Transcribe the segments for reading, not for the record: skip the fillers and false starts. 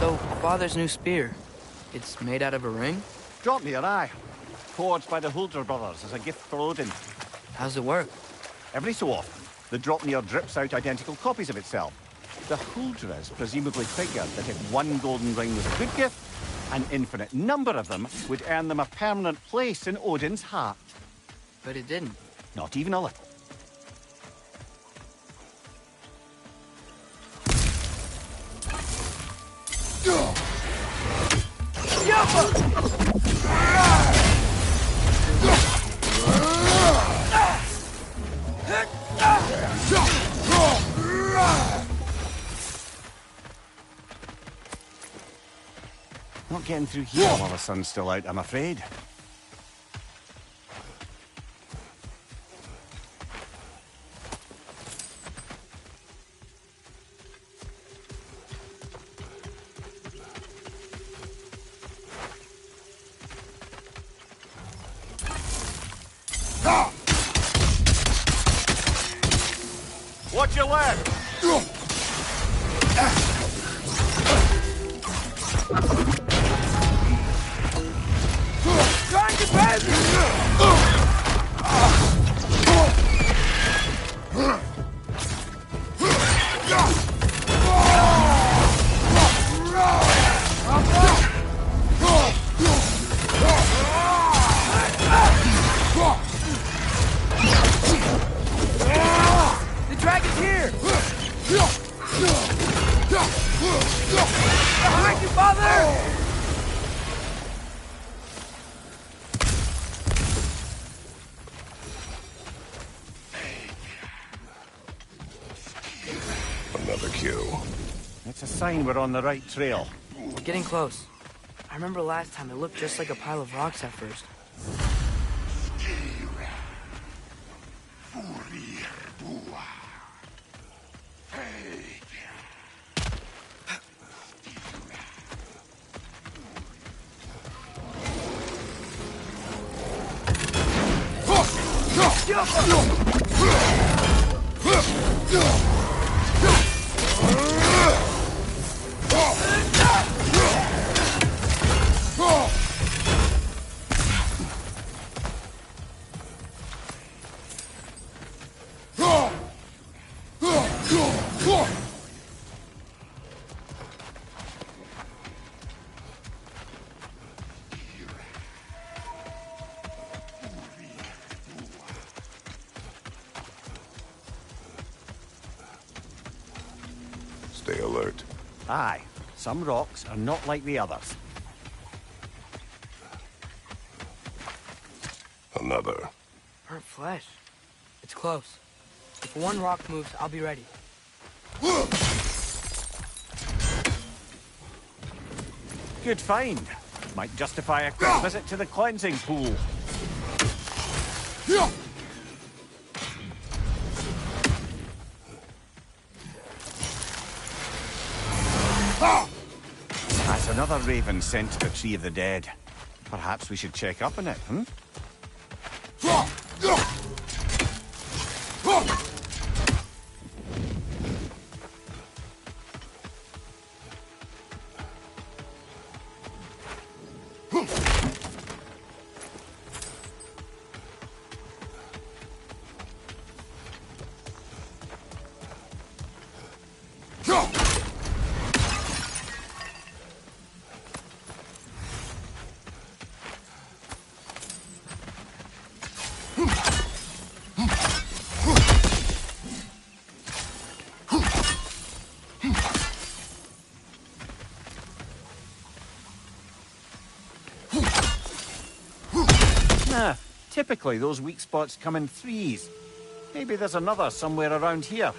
So, Father's new spear, it's made out of a ring? Drop me your eye. Forged by the Huldra brothers as a gift for Odin. How's it work? Every so often, the Dropnir drips out identical copies of itself. The Huldras presumably figured that if one golden ring was a good gift, an infinite number of them would earn them a permanent place in Odin's heart. But it didn't. Not even a little. Not getting through here while the sun's still out, I'm afraid. Watch your left! Trying to pass you! The dragon's here! Behind you, father! Another cue. It's a sign we're on the right trail. We're getting close. I remember last time it looked just like a pile of rocks at first. Stay alert. Aye, some rocks are not like the others. Another. Burnt flesh. It's close. If one rock moves, I'll be ready. Good find. Might justify a quick visit to the cleansing pool. That's another raven sent to the Tree of the Dead. Perhaps we should check up on it, hmm? Typically, those weak spots come in threes. Maybe there's another somewhere around here.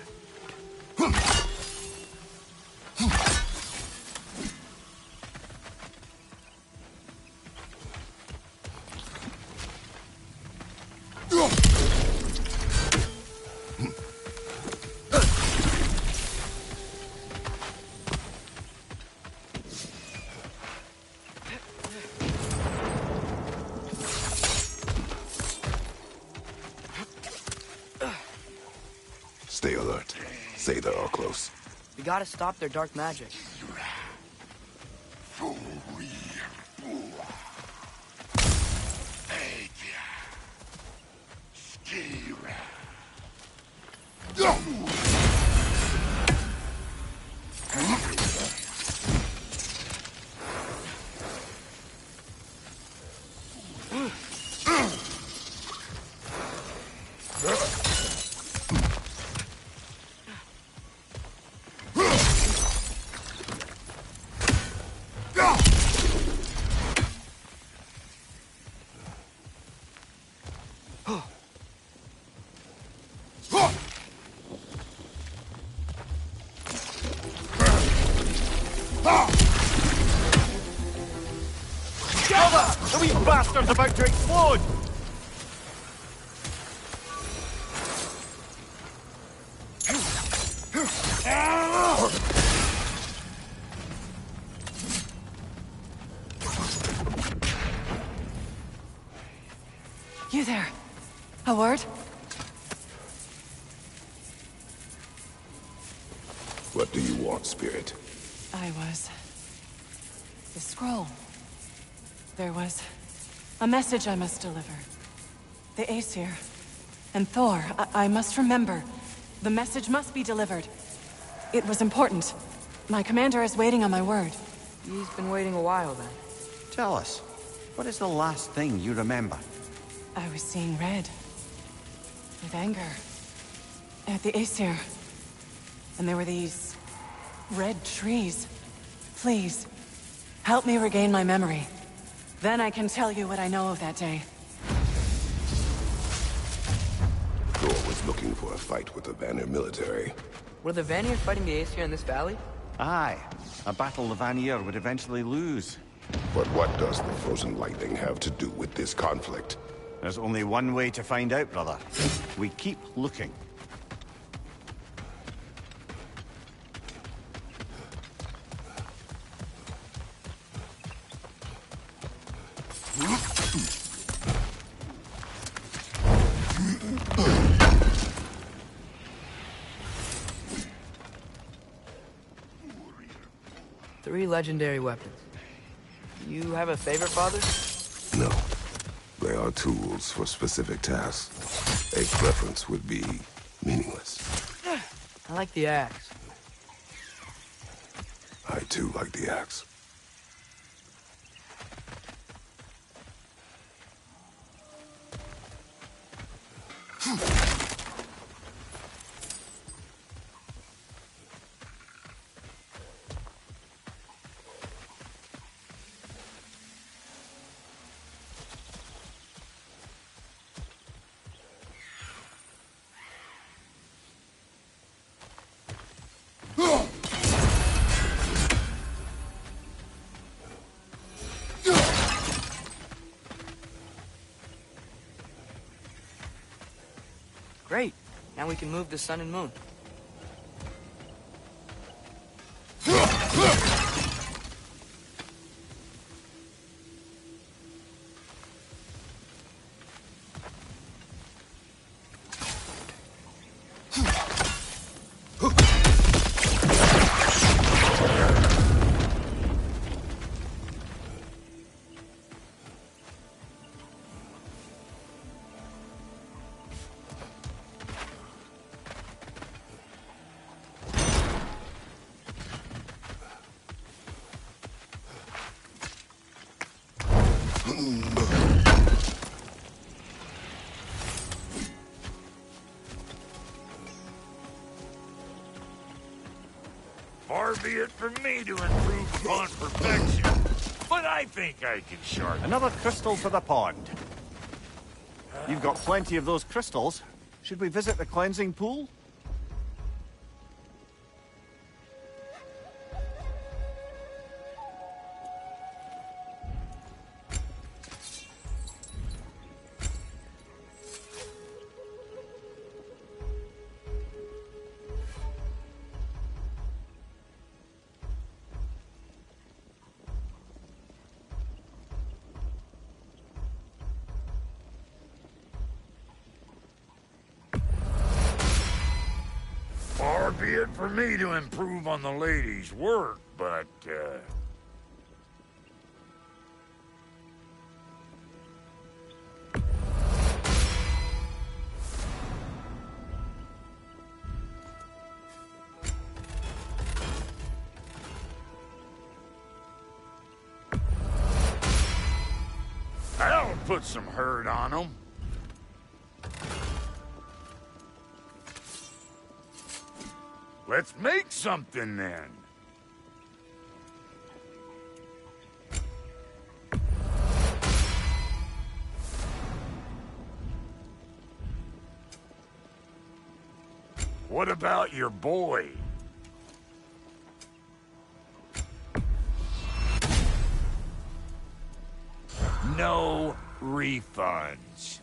Stay alert. Say they're all close. We gotta stop their dark magic. The wee bastard's about to explode! You there. A word? What do you want, Spirit? The scroll. There was a message I must deliver. The Aesir and Thor, I must remember. The message must be delivered. It was important. My commander is waiting on my word. He's been waiting a while then. Tell us, what is the last thing you remember? I was seeing red. With anger. At the Aesir. And there were these red trees. Please, help me regain my memory. Then I can tell you what I know of that day. Thor was looking for a fight with the Vanir military. Were the Vanir fighting the Aesir in this valley? Aye. A battle the Vanir would eventually lose. But what does the frozen lightning have to do with this conflict? There's only one way to find out, brother. We keep looking. Three legendary weapons. You have a favorite, Father? No. They are tools for specific tasks. A preference would be meaningless. I like the axe. I too like the axe. Great. Now we can move the sun and moon. Far be it from me to improve upon perfection, but I think I can sharpen. Another crystal for the pond. You've got plenty of those crystals. Should we visit the cleansing pool? Far be it for me to improve on the lady's work, but, put some hurt on them. Let's make something then. What about your boy? No refunds.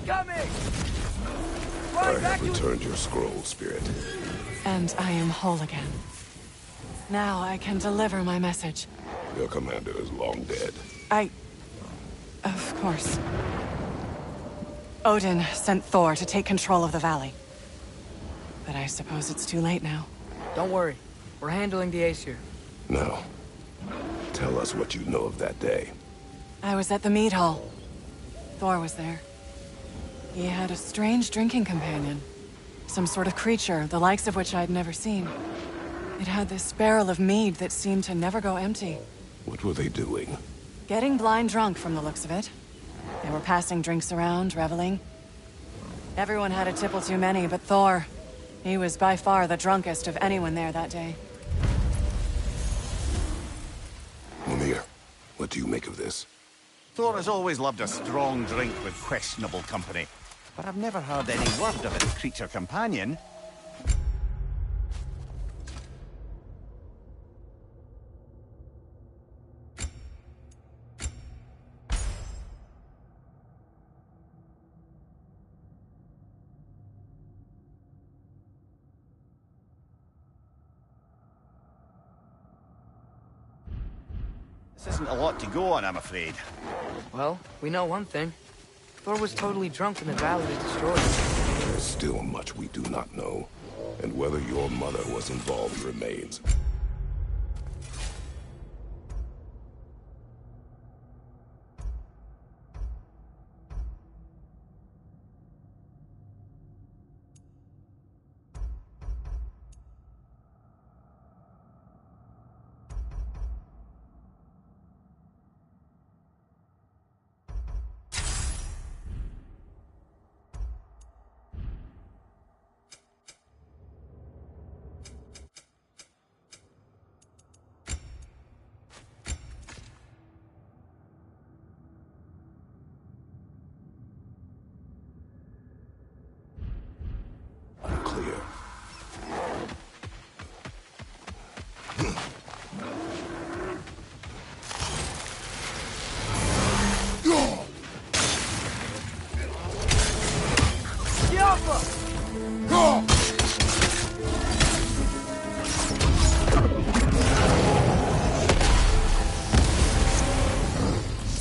Incoming! I Right back have to returned your scroll, Spirit. And I am whole again. Now I can deliver my message. Your commander is long dead. Of course. Odin sent Thor to take control of the valley. But I suppose it's too late now. Don't worry. We're handling the Aesir. Now, tell us what you know of that day. I was at the mead hall. Thor was there. He had a strange drinking companion. Some sort of creature, the likes of which I'd never seen. It had this barrel of mead that seemed to never go empty. What were they doing? Getting blind drunk from the looks of it. They were passing drinks around, reveling. Everyone had a tipple too many, but Thor, he was by far the drunkest of anyone there that day. Mimir, what do you make of this? Thor has always loved a strong drink with questionable company, but I've never heard any word of his creature companion. This isn't a lot to go on, I'm afraid. Well, we know one thing. Thor was totally drunk when the valley was destroyed. There's still much we do not know, and whether your mother was involved remains. Unclear.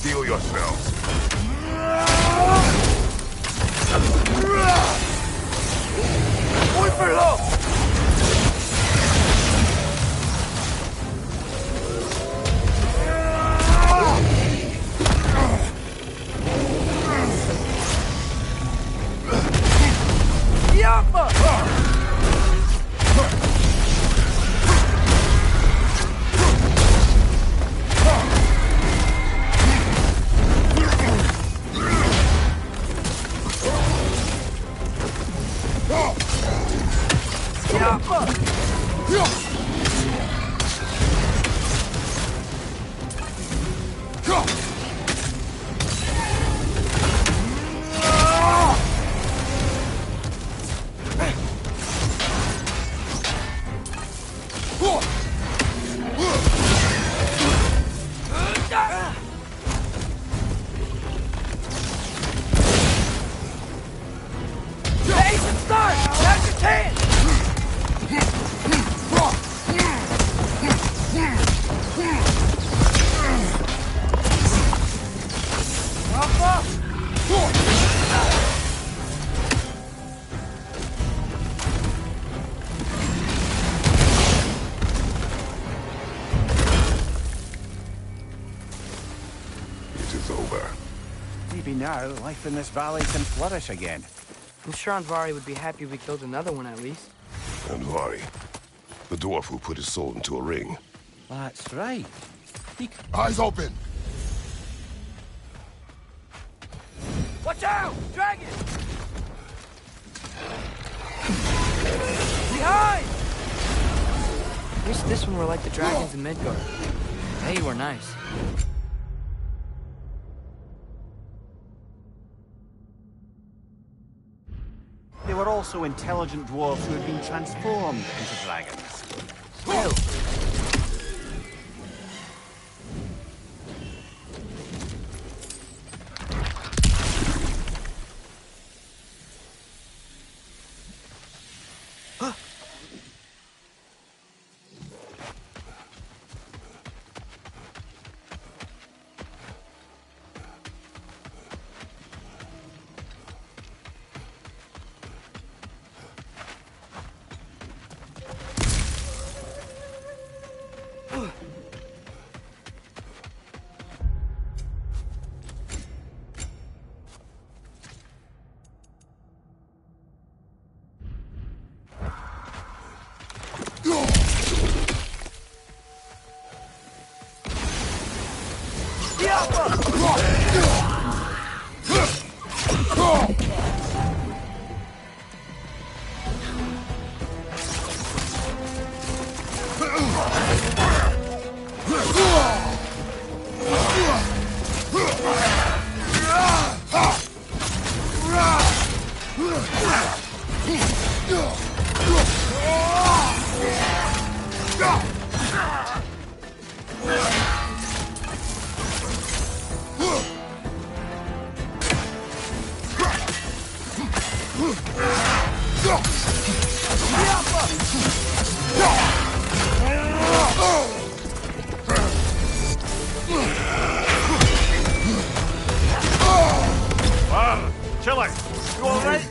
Steel yourselves. Muy perlo! Yapma! It is over. Maybe now, life in this valley can flourish again. I'm sure Andvari would be happy we killed another one at least. And Vari, the dwarf who put his soul into a ring. That's right. Eyes open! Watch out! Dragon! Behind! Wish this one were like the dragons in Midgard. They were nice. They were also intelligent dwarves who had been transformed into dragons. Still, Chill out. You all right?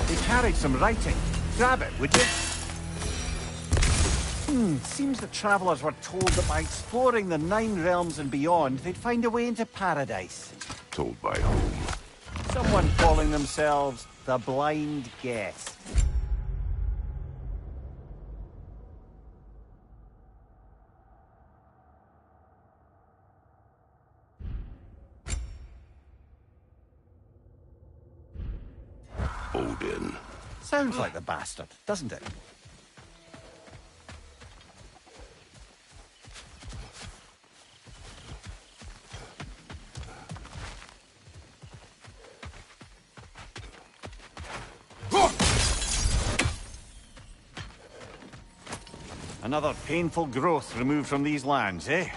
They carried some writing. Grab it, would you? Seems the travellers were told that by exploring the Nine Realms and beyond, they'd find a way into paradise. Told by whom? Someone calling themselves the Blind Guest. Odin. Sounds like the bastard, doesn't it? Another painful growth removed from these lands, eh?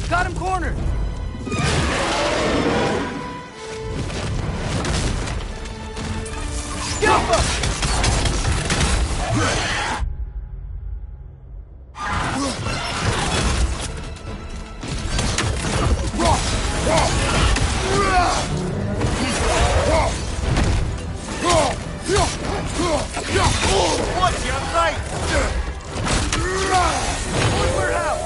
Got him cornered! What's your right? We're out!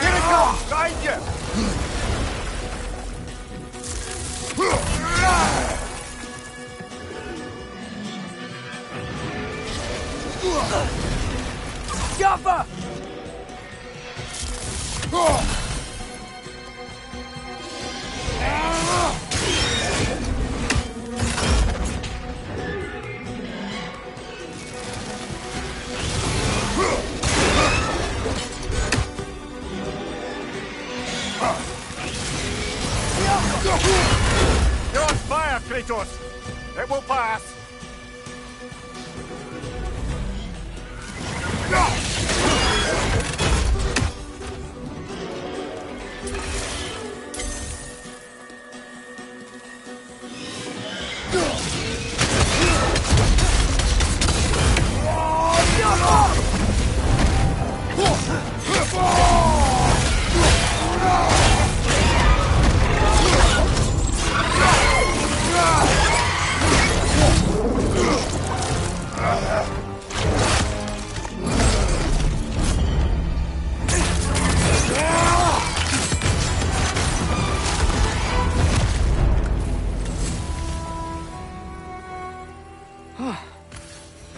Here it comes! Behind you! Jaffa! You're on fire, Kratos! It will pass!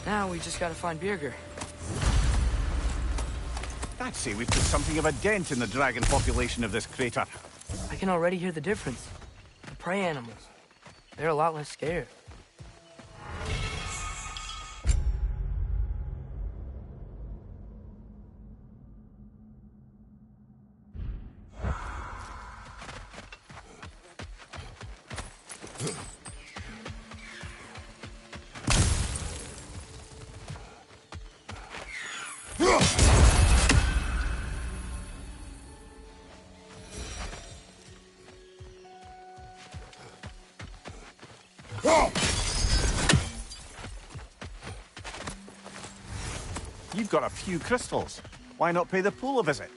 Now we just gotta find Birgir. I'd say we've put something of a dent in the dragon population of this crater. I can already hear the difference. The prey animals. They're a lot less scared. You've got a few crystals. Why not pay the pool a visit?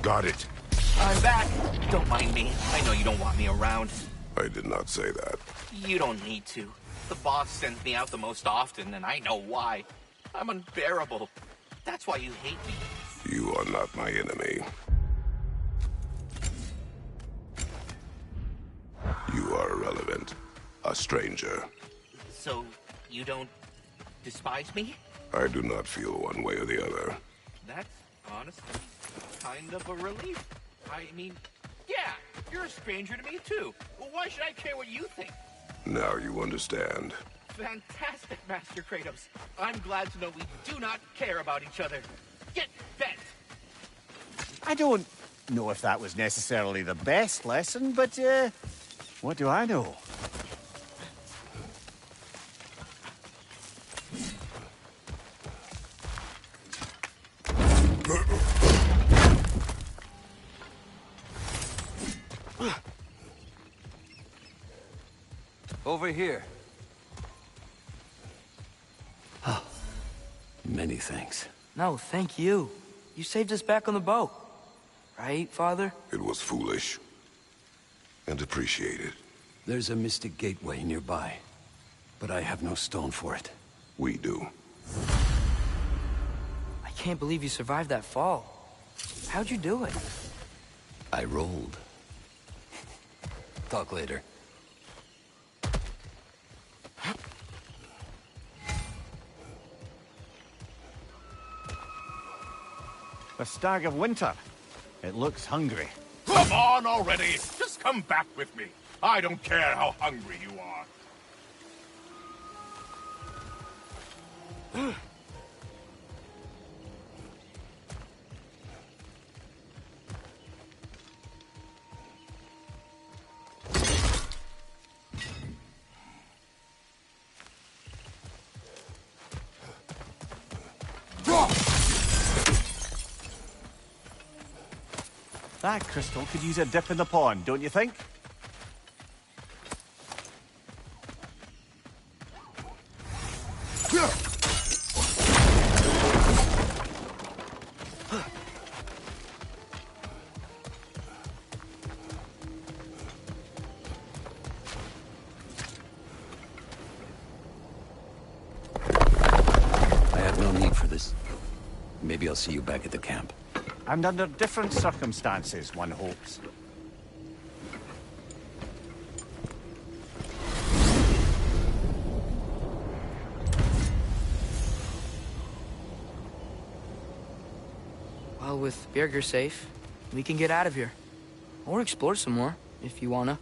Got it. I'm back. Don't mind me. I know you don't want me around. I did not say that. You don't need to. The boss sends me out the most often, and I know why. I'm unbearable. That's why you hate me. You are not my enemy. You are irrelevant. A stranger. So, you don't despise me? I do not feel one way or the other. That's honestly kind of a relief. I mean, yeah, you're a stranger to me too. Well, why should I care what you think? Now you understand. Fantastic, Master Kratos. I'm glad to know we do not care about each other. Get bent! I don't know if that was necessarily the best lesson, but, what do I know? Over here. Many thanks. No, thank you. You saved us back on the boat. Right, Father? It was foolish. And appreciated. There's a mystic gateway nearby, but I have no stone for it. We do. I can't believe you survived that fall. How'd you do it? I rolled. Talk later. A stag of winter. It looks hungry. Come on already! Just come back with me. I don't care how hungry you are. That crystal could use a dip in the pond, don't you think? I have no need for this. Maybe I'll see you back at the camp. And under different circumstances, one hopes. Well, with Birger safe, we can get out of here. Or explore some more, if you wanna.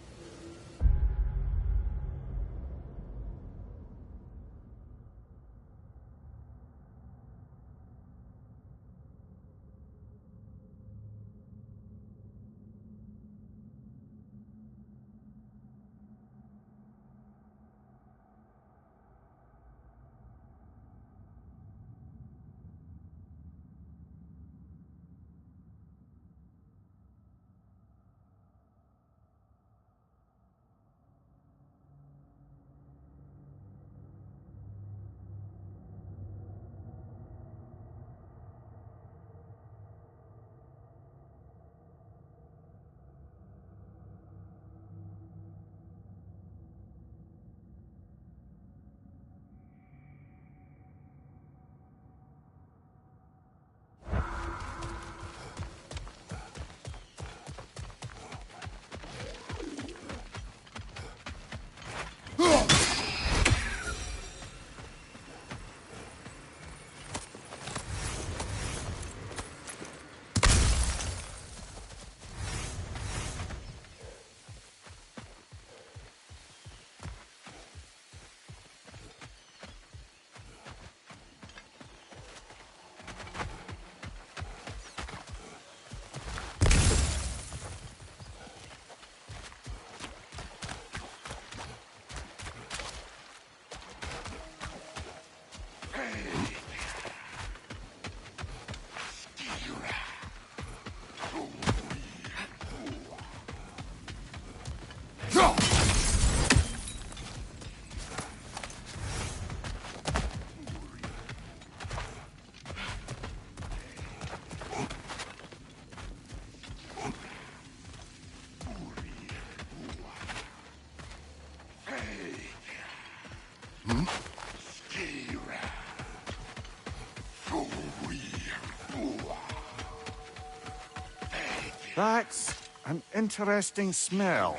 That's an interesting smell.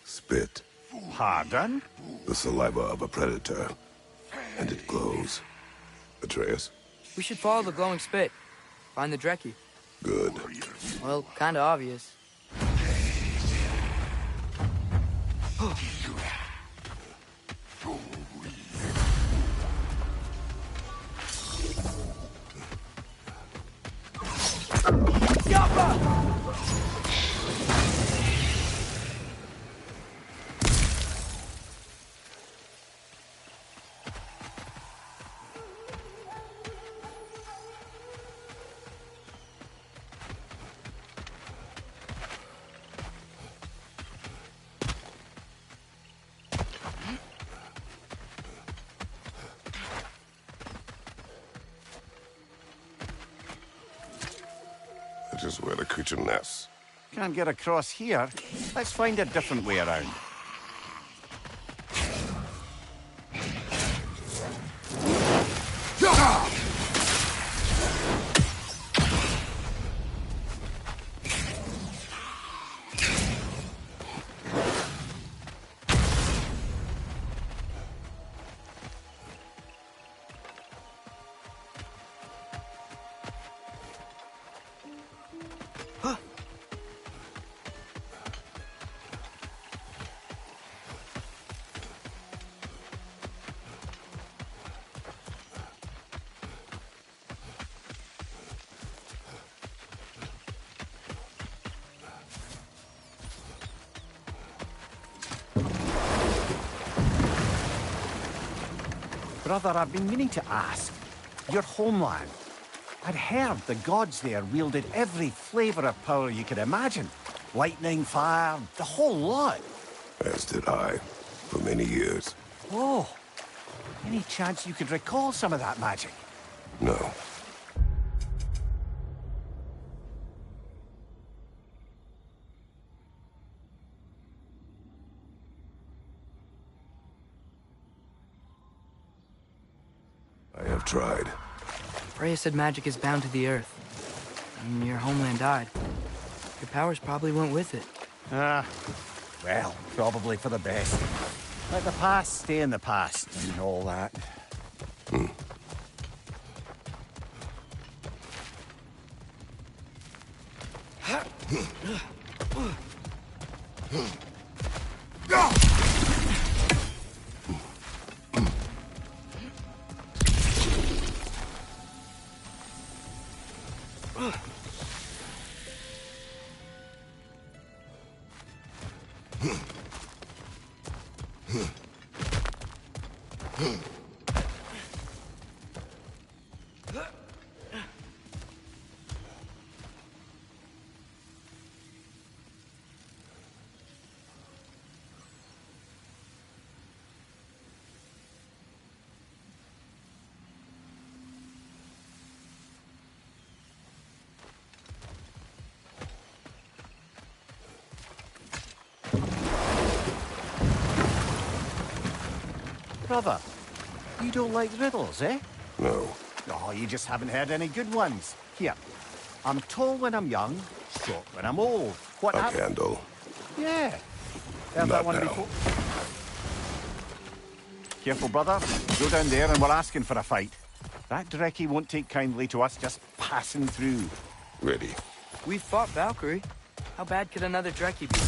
Spit. Pardon? The saliva of a predator. And it glows. Atreus? We should follow the glowing spit. Find the Drekki. Good. Well, kinda obvious. That is where the creature nests. Can't get across here. Let's find a different way around. Brother, I've been meaning to ask. Your homeland. I'd heard the gods there wielded every flavor of power you could imagine. Lightning, fire, the whole lot. As did I, for many years. Oh, any chance you could recall some of that magic? No. I have tried. Freya said magic is bound to the earth. And your homeland died. Your powers probably went with it. Well, probably for the best. Let the past stay in the past and all that. Brother, you don't like riddles, eh? No. Oh, you just haven't heard any good ones. Here, I'm tall when I'm young, short when I'm old. What A hap- candle. Yeah. Heard that Not one now. before? Careful, brother. Go down there and we're asking for a fight. That Drekki won't take kindly to us just passing through. Ready. We fought Valkyrie. How bad could another Drekki be?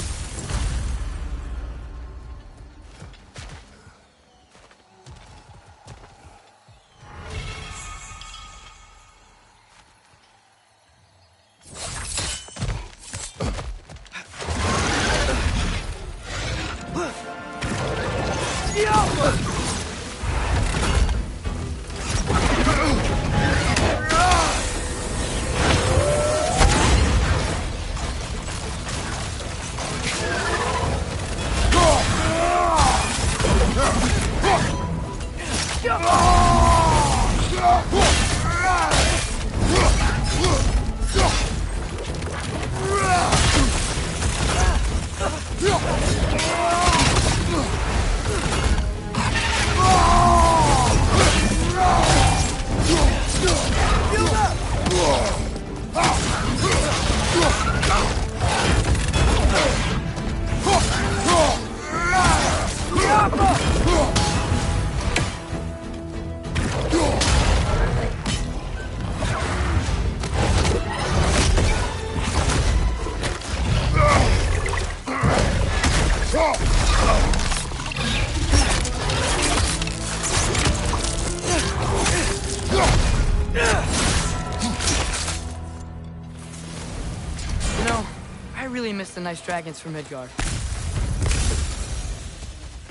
missed the nice dragons from Midgard.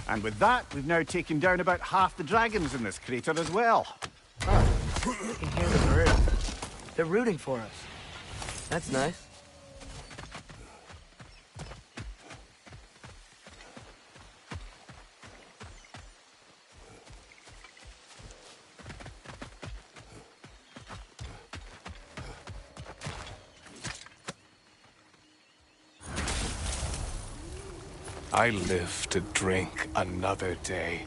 And with that, we've now taken down about half the dragons in this crater as well. Oh, I can hear the birds. They're rooting for us. That's nice. I live to drink another day.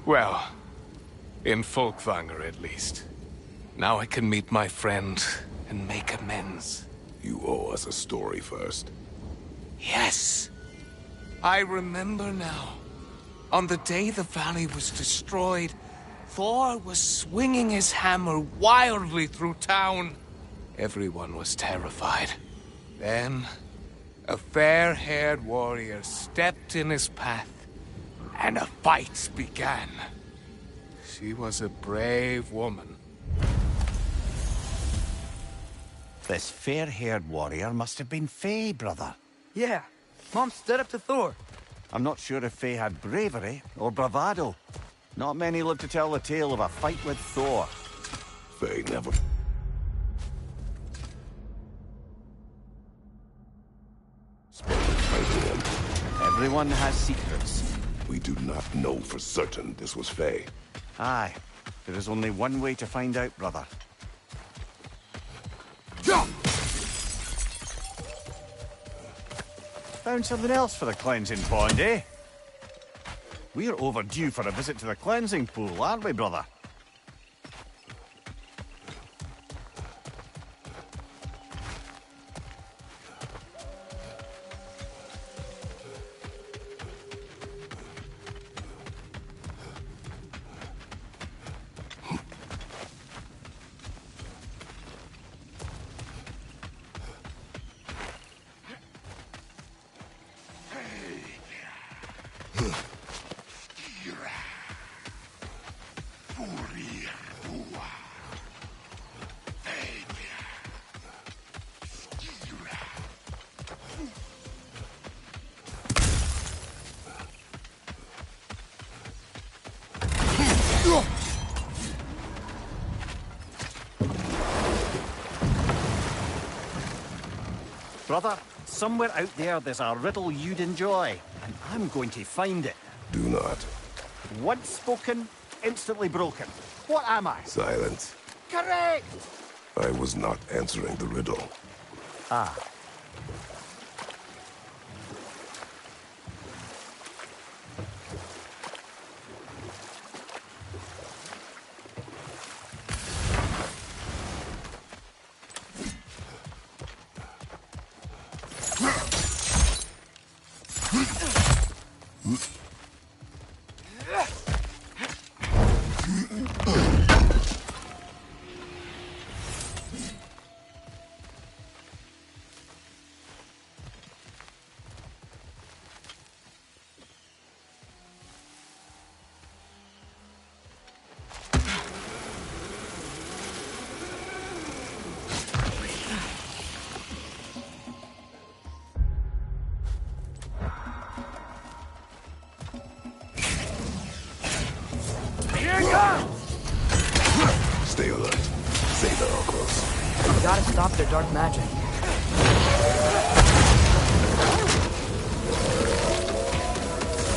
Well, in Folkvanger at least. Now I can meet my friend and make amends. You owe us a story first. Yes. I remember now. On the day the valley was destroyed, Thor was swinging his hammer wildly through town. Everyone was terrified. Then, a fair-haired warrior stepped in his path, and a fight began. She was a brave woman. This fair-haired warrior must have been Faye, brother. Yeah, Mom stood up to Thor. I'm not sure if Faye had bravery or bravado. Not many live to tell the tale of a fight with Thor. Faye never... Everyone has secrets. We do not know for certain this was Faye. Aye. There is only one way to find out, brother. Found something else for the cleansing pond, eh? We're overdue for a visit to the cleansing pool, aren't we, brother? Brother, somewhere out there's a riddle you'd enjoy, and I'm going to find it. Do not. Once spoken, instantly broken. What am I? Silence. Correct! I was not answering the riddle. Ah. Stay alert. Say that all close. We gotta stop their dark magic.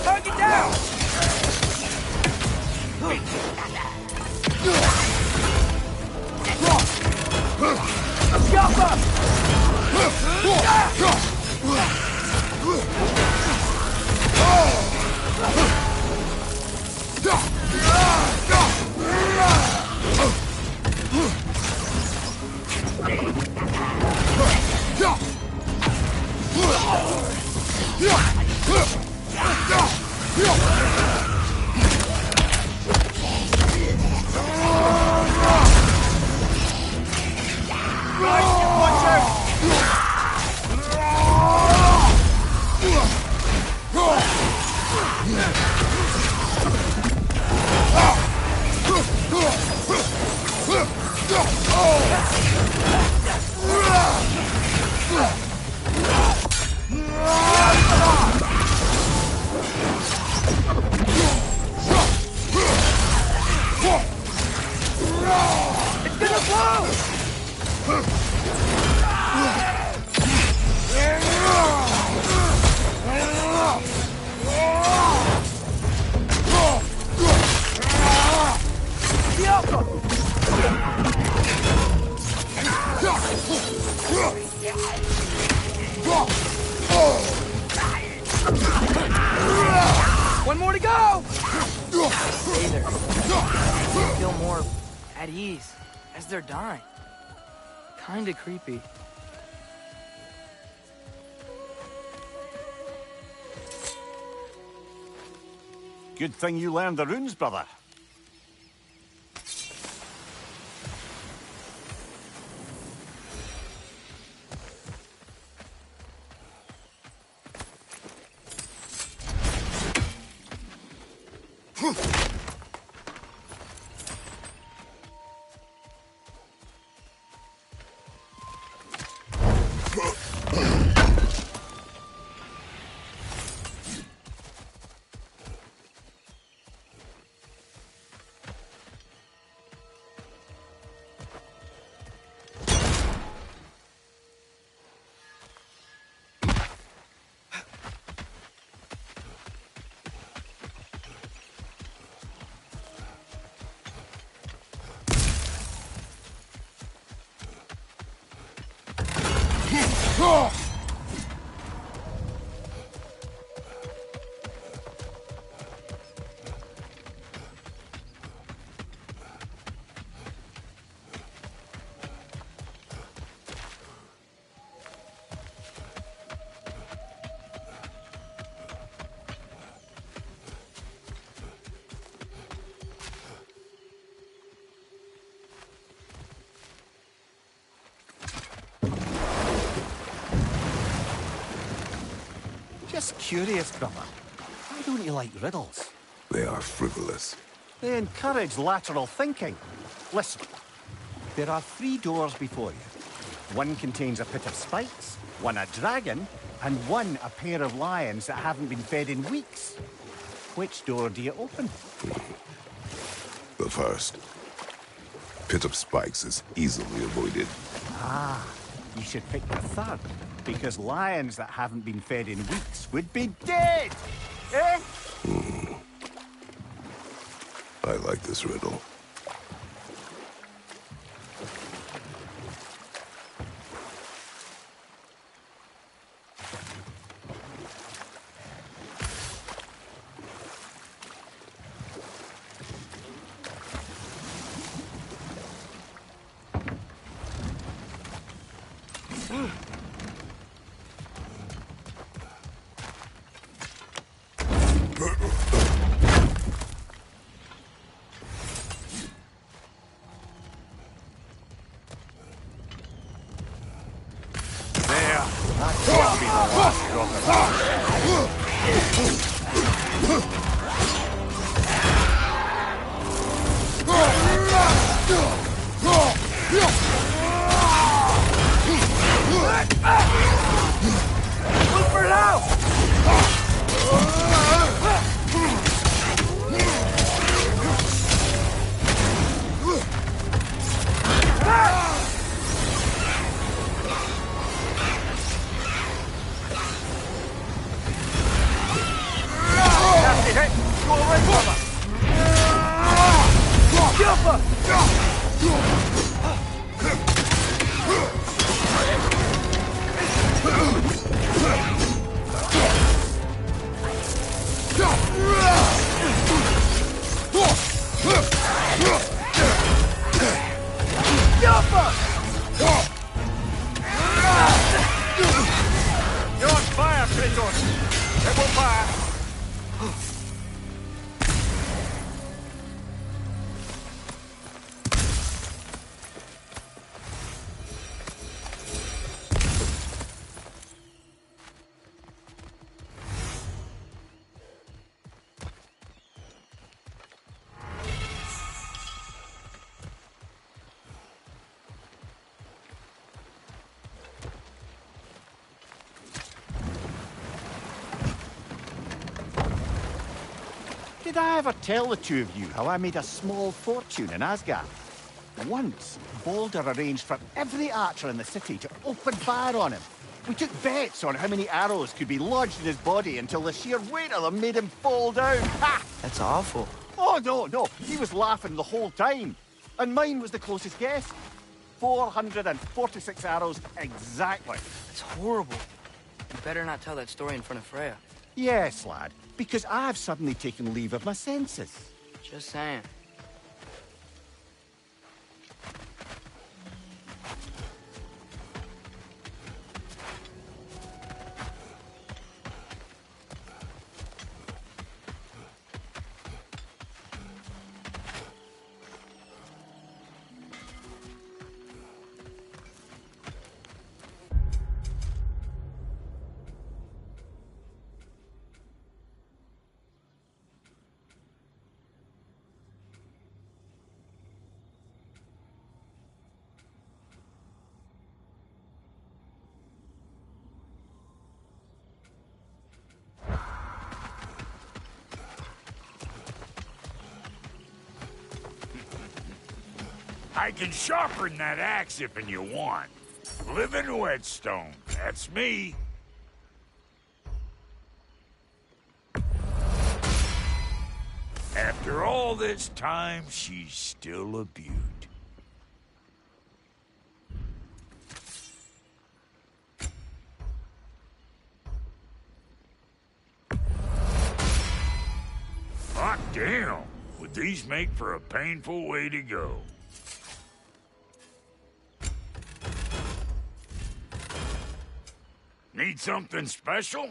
Target down! Stay there. They feel more at ease as they're dying. Kinda creepy. Good thing you learned the runes, brother. Just curious, brother. Why don't you like riddles? They are frivolous. They encourage lateral thinking. Listen, there are 3 doors before you. One contains a pit of spikes, one a dragon, and one a pair of lions that haven't been fed in weeks. Which door do you open? The first. Pit of spikes is easily avoided. Ah, you should pick the third, because lions that haven't been fed in weeks would be dead! Eh? I like this riddle. Did I ever tell the two of you how I made a small fortune in Asgard? Once, Balder arranged for every archer in the city to open fire on him. We took bets on how many arrows could be lodged in his body until the sheer weight of them made him fall down. Ha! That's awful. Oh, no. He was laughing the whole time. And mine was the closest guess. 446 arrows exactly. It's horrible. You better not tell that story in front of Freya. Yes, lad, because I've suddenly taken leave of my senses. Just saying. I can sharpen that axe if you want. Living whetstone, that's me. After all this time, she's still a beaut. Hot damn! Would these make for a painful way to go? Need something special?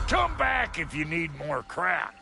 Come back if you need more crap.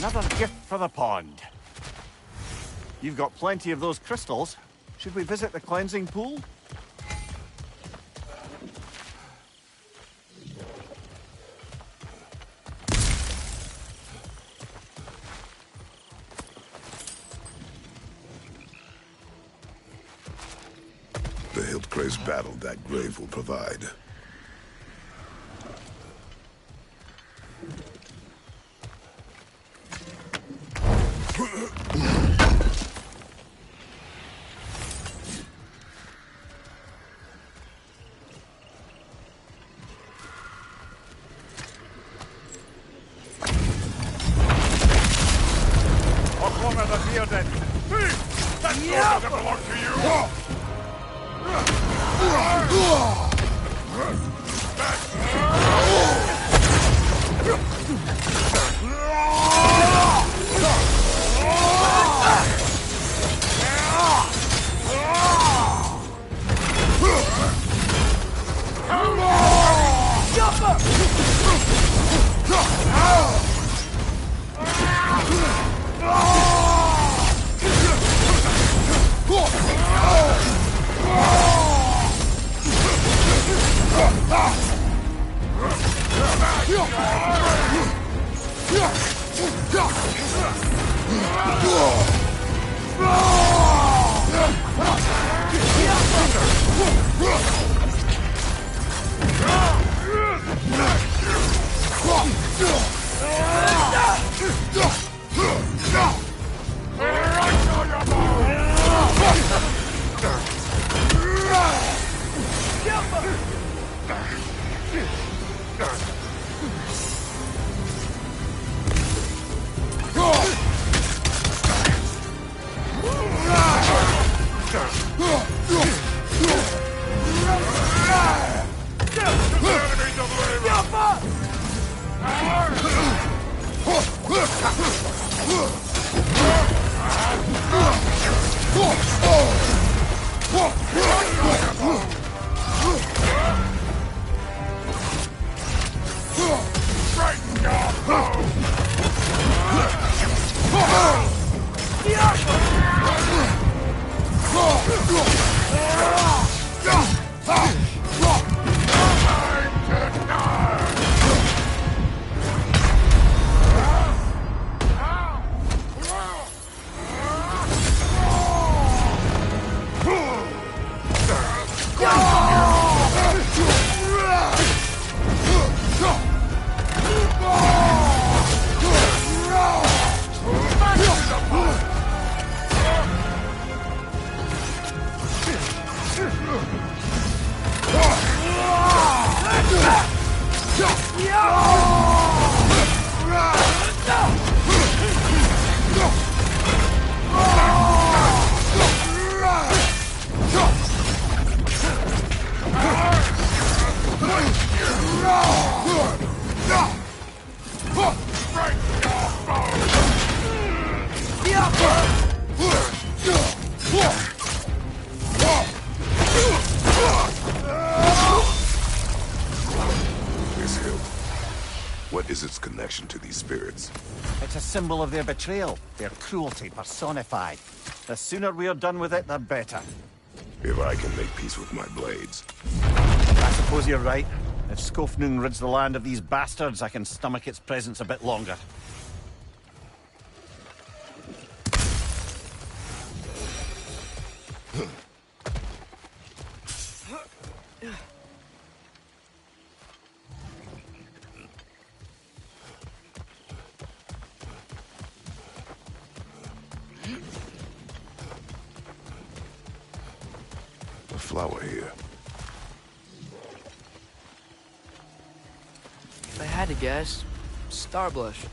Another gift for the pond. You've got plenty of those crystals. Should we visit the cleansing pool? The Hildgrave's battle that grave will provide. What is its connection to these spirits? It's a symbol of their betrayal, their cruelty personified. The sooner we're done with it, the better. If I can make peace with my blades. I suppose you're right. If Skofnung rids the land of these bastards, I can stomach its presence a bit longer. A flower here. If I had to guess, Starblush.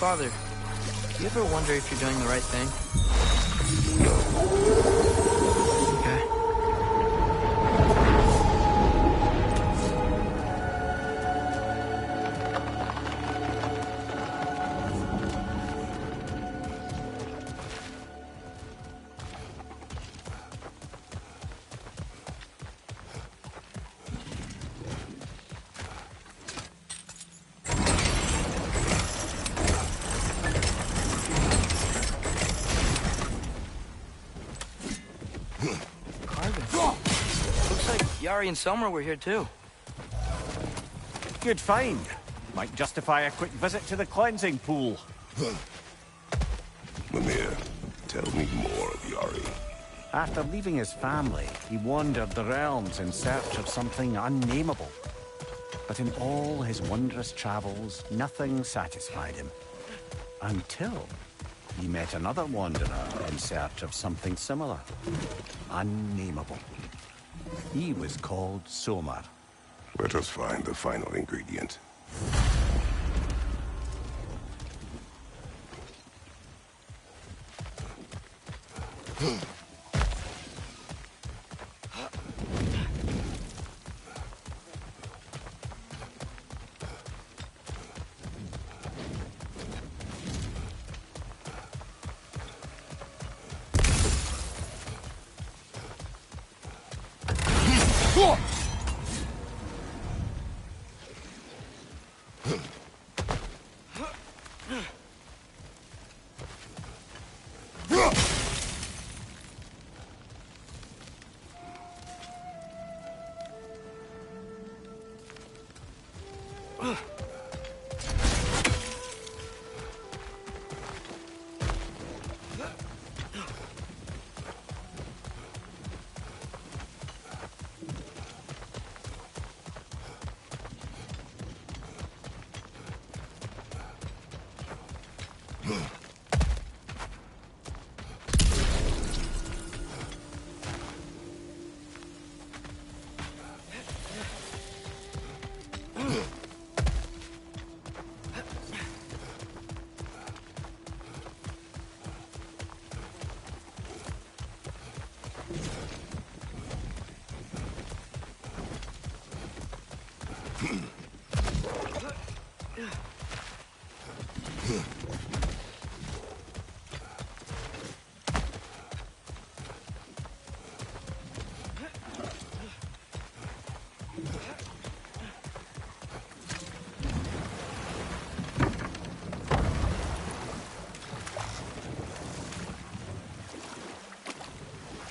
Father, do you ever wonder if you're doing the right thing? Okay. Yari and Selmer were here too. Good find. Might justify a quick visit to the cleansing pool. Mimir, tell me more of Yari. After leaving his family, he wandered the realms in search of something unnameable. But in all his wondrous travels, nothing satisfied him. Until he met another wanderer in search of something similar. Unnameable. He was called Somar. Let us find the final ingredient.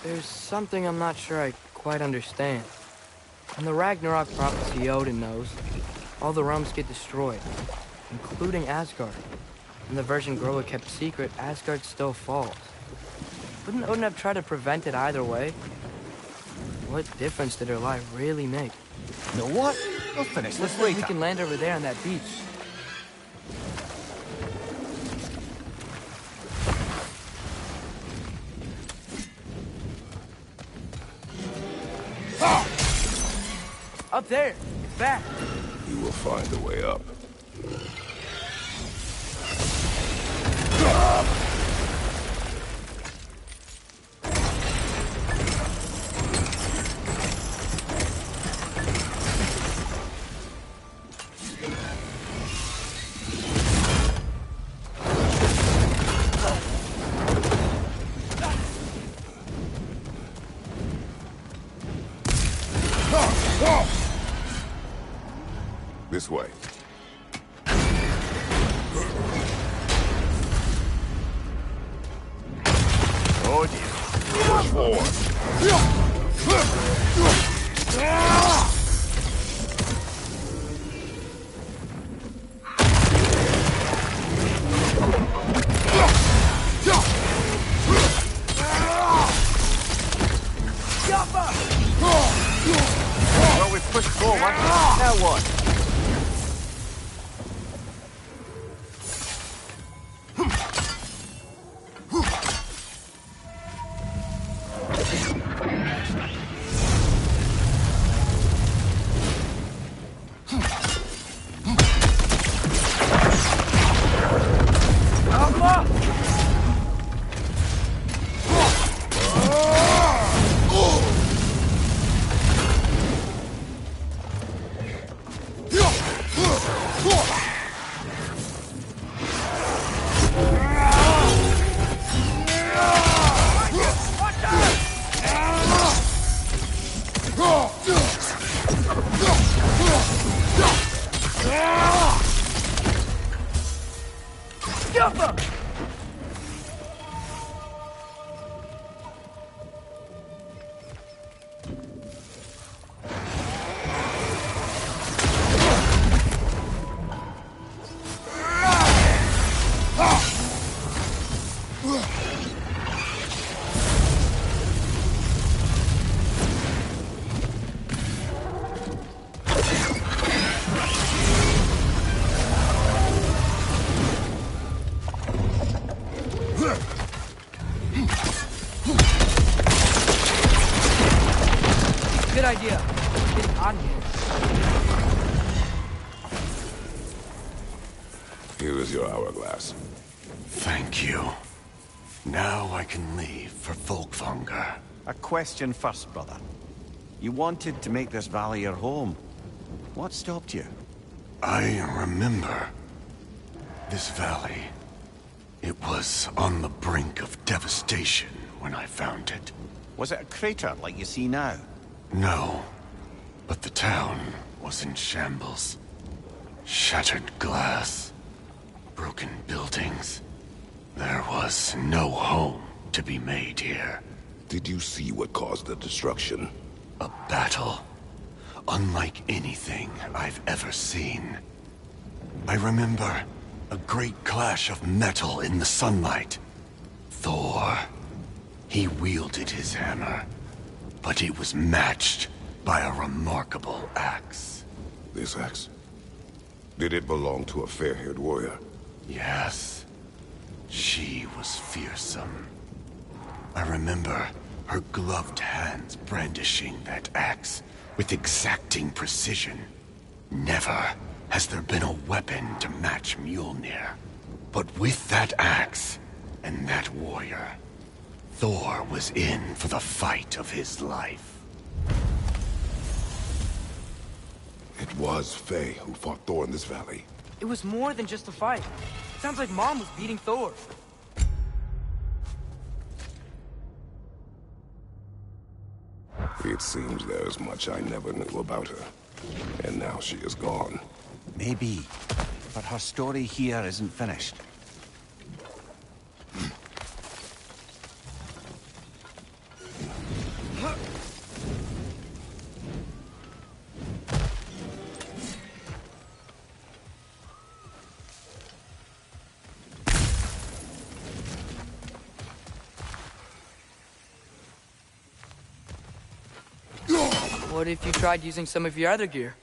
There's something I'm not sure I quite understand. In the Ragnarok prophecy Odin knows, all the realms get destroyed, including Asgard. In the version Groa kept secret, Asgard still falls. Wouldn't Odin have tried to prevent it either way? What difference did her lie really make? You know what? We'll finish this We later. can land over there on that beach. Up there! Back! You will find a way up. This way. Oh dear. Push forward. Well, we've pushed forward. Now what? Scuffer! Good idea. It's getting hot in here. Here is your hourglass. Thank you. Now I can leave for Folkvanger. A question first, brother. You wanted to make this valley your home. What stopped you? I remember this valley. It was on the brink of devastation when I found it. Was it a crater like you see now? No, but the town was in shambles. Shattered glass, broken buildings. There was no home to be made here. Did you see what caused the destruction? A battle, unlike anything I've ever seen. I remember a great clash of metal in the sunlight. Thor, he wielded his hammer, but it was matched by a remarkable axe. This axe? Did it belong to a fair-haired warrior? Yes. She was fearsome. I remember her gloved hands brandishing that axe with exacting precision. Never has there been a weapon to match Mjolnir. But with that axe and that warrior, Thor was in for the fight of his life. It was Faye who fought Thor in this valley. It was more than just a fight. Sounds like Mom was beating Thor. It seems there is much I never knew about her. And now she is gone. Maybe. But her story here isn't finished. What if you tried using some of your other gear?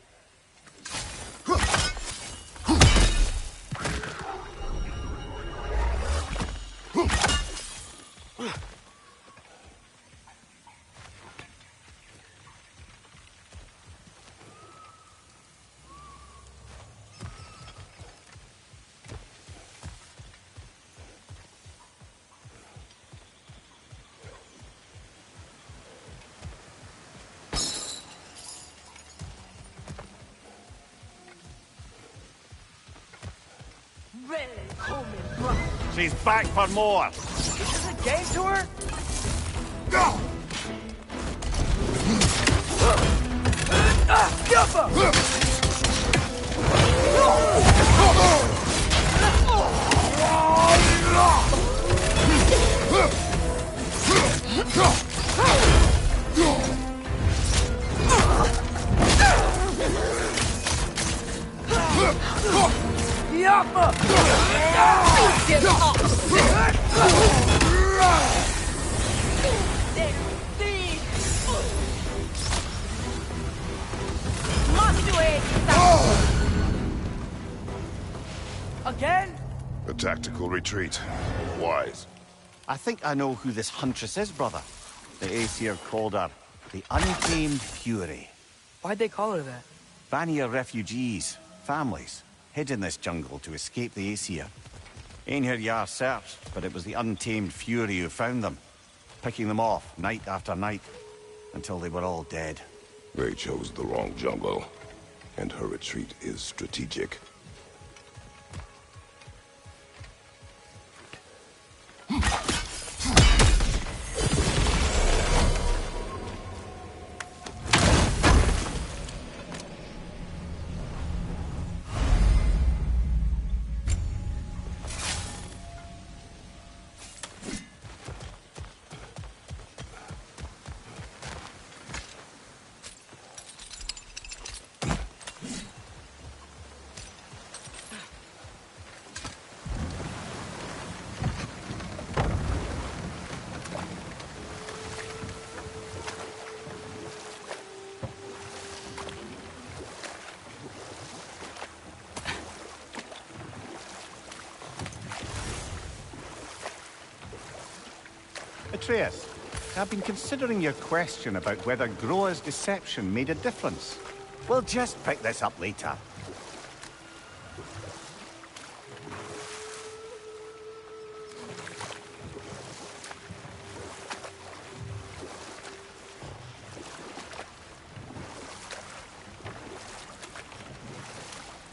She's back for more! Is this a game to her? Go! Again? A tactical retreat. Wise. I think I know who this huntress is, brother. The Aesir called her the Untamed Fury. Why'd they call her that? Vanir refugees, families, hid in this jungle to escape the Aesir. Einhir Jarl searched, but it was the Untamed Fury who found them, picking them off night after night, until they were all dead. They chose the wrong jungle, and her retreat is strategic. Atreus, I've been considering your question about whether Groa's deception made a difference. We'll just pick this up later.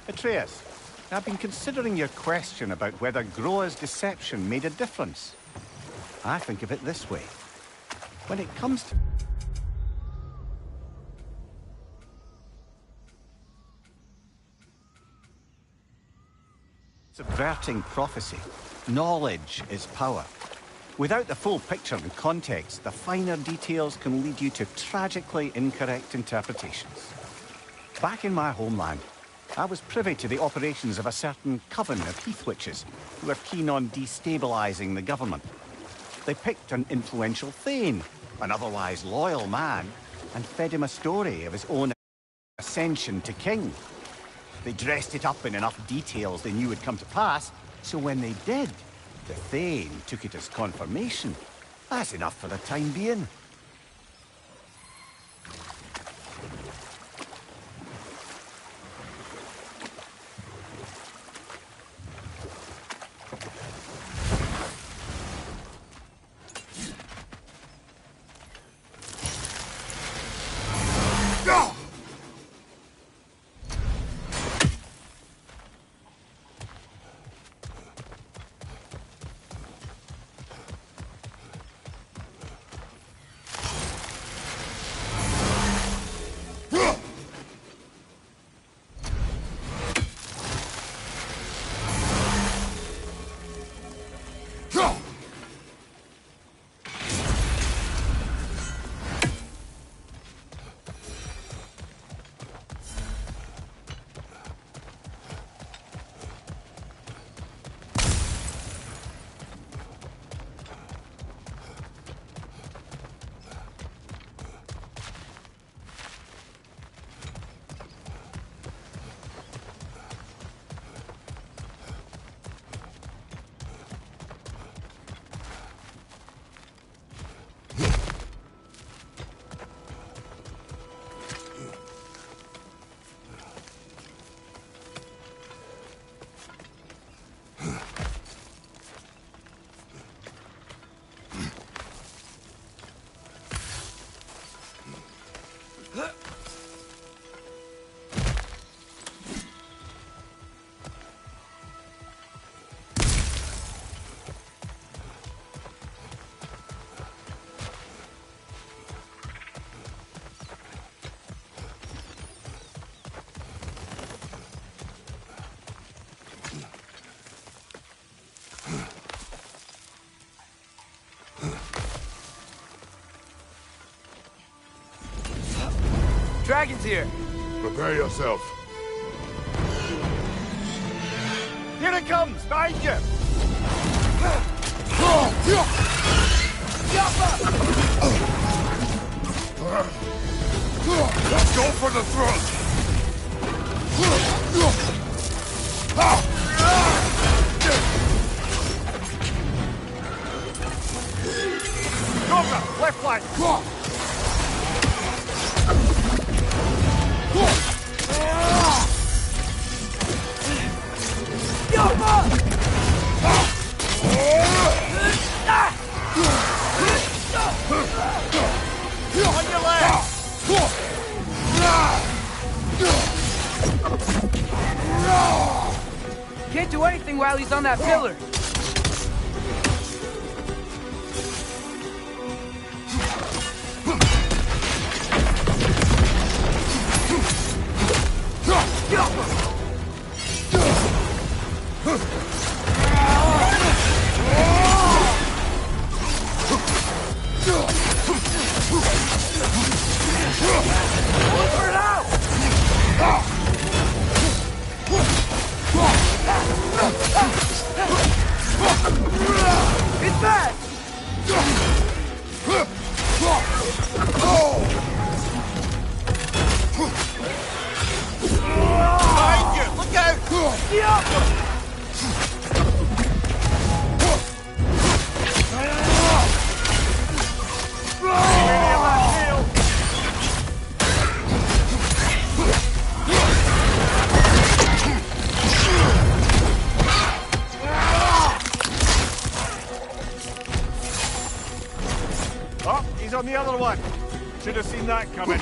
Atreus, I've been considering your question about whether Groa's deception made a difference. I think of it this way. When it comes to... subverting prophecy, knowledge is power. Without the full picture and context, the finer details can lead you to tragically incorrect interpretations. Back in my homeland, I was privy to the operations of a certain coven of heath witches who were keen on destabilizing the government. They picked an influential thane, an otherwise loyal man, and fed him a story of his own ascension to king. They dressed it up in enough details they knew would come to pass, so when they did, the thane took it as confirmation. That's enough for the time being. Dragon's here! Prepare yourself. Here it comes, behind you! Let's go for the throat! Cobra, left flank! On your left! Can't do anything while he's on that pillar. on the other one. Should have seen that coming.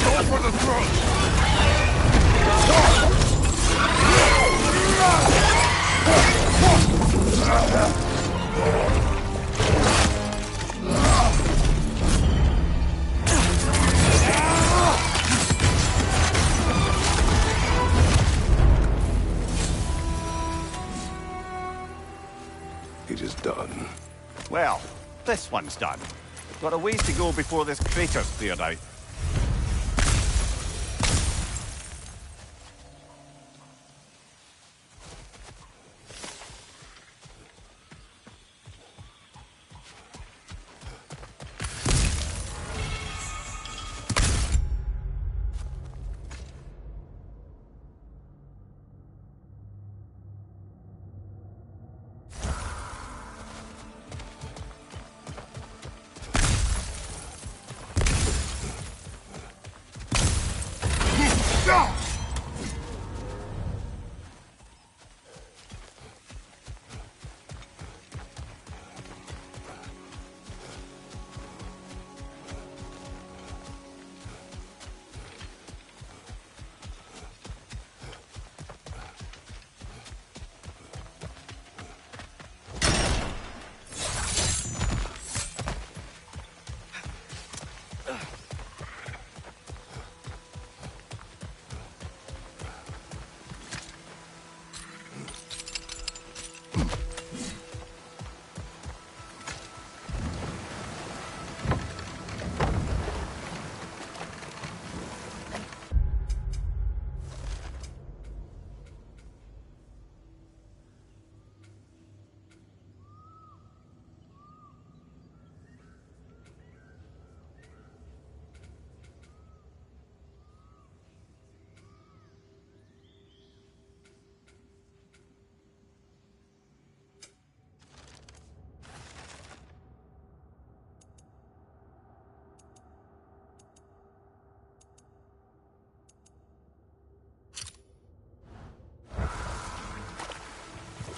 Go for the throat! It is done. Well, this one's done. Got a ways to go before this crater's cleared out.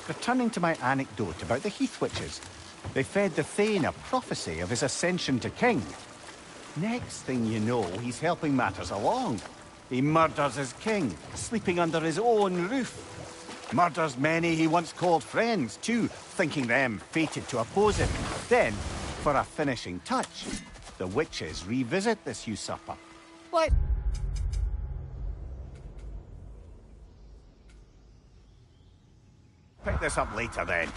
Returning to my anecdote about the Heath Witches, they fed the Thane a prophecy of his ascension to king. Next thing you know, he's helping matters along. He murders his king, sleeping under his own roof. Murders many he once called friends, too, thinking them fated to oppose him. Then, for a finishing touch, the witches revisit this usurper. What? Pick this up later, then.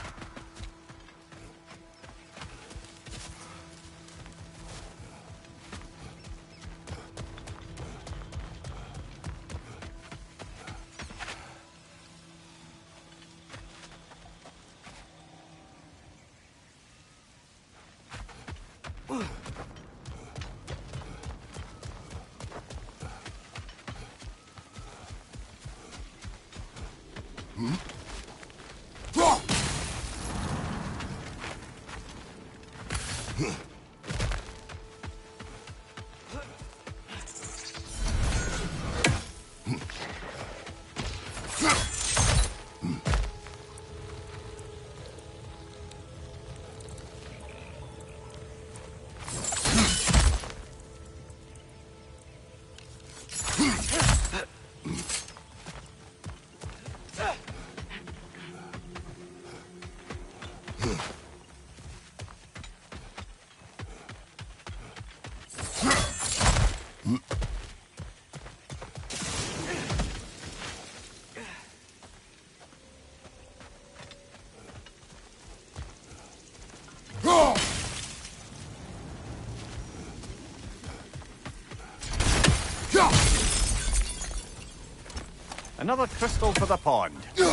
Another crystal for the pond. You've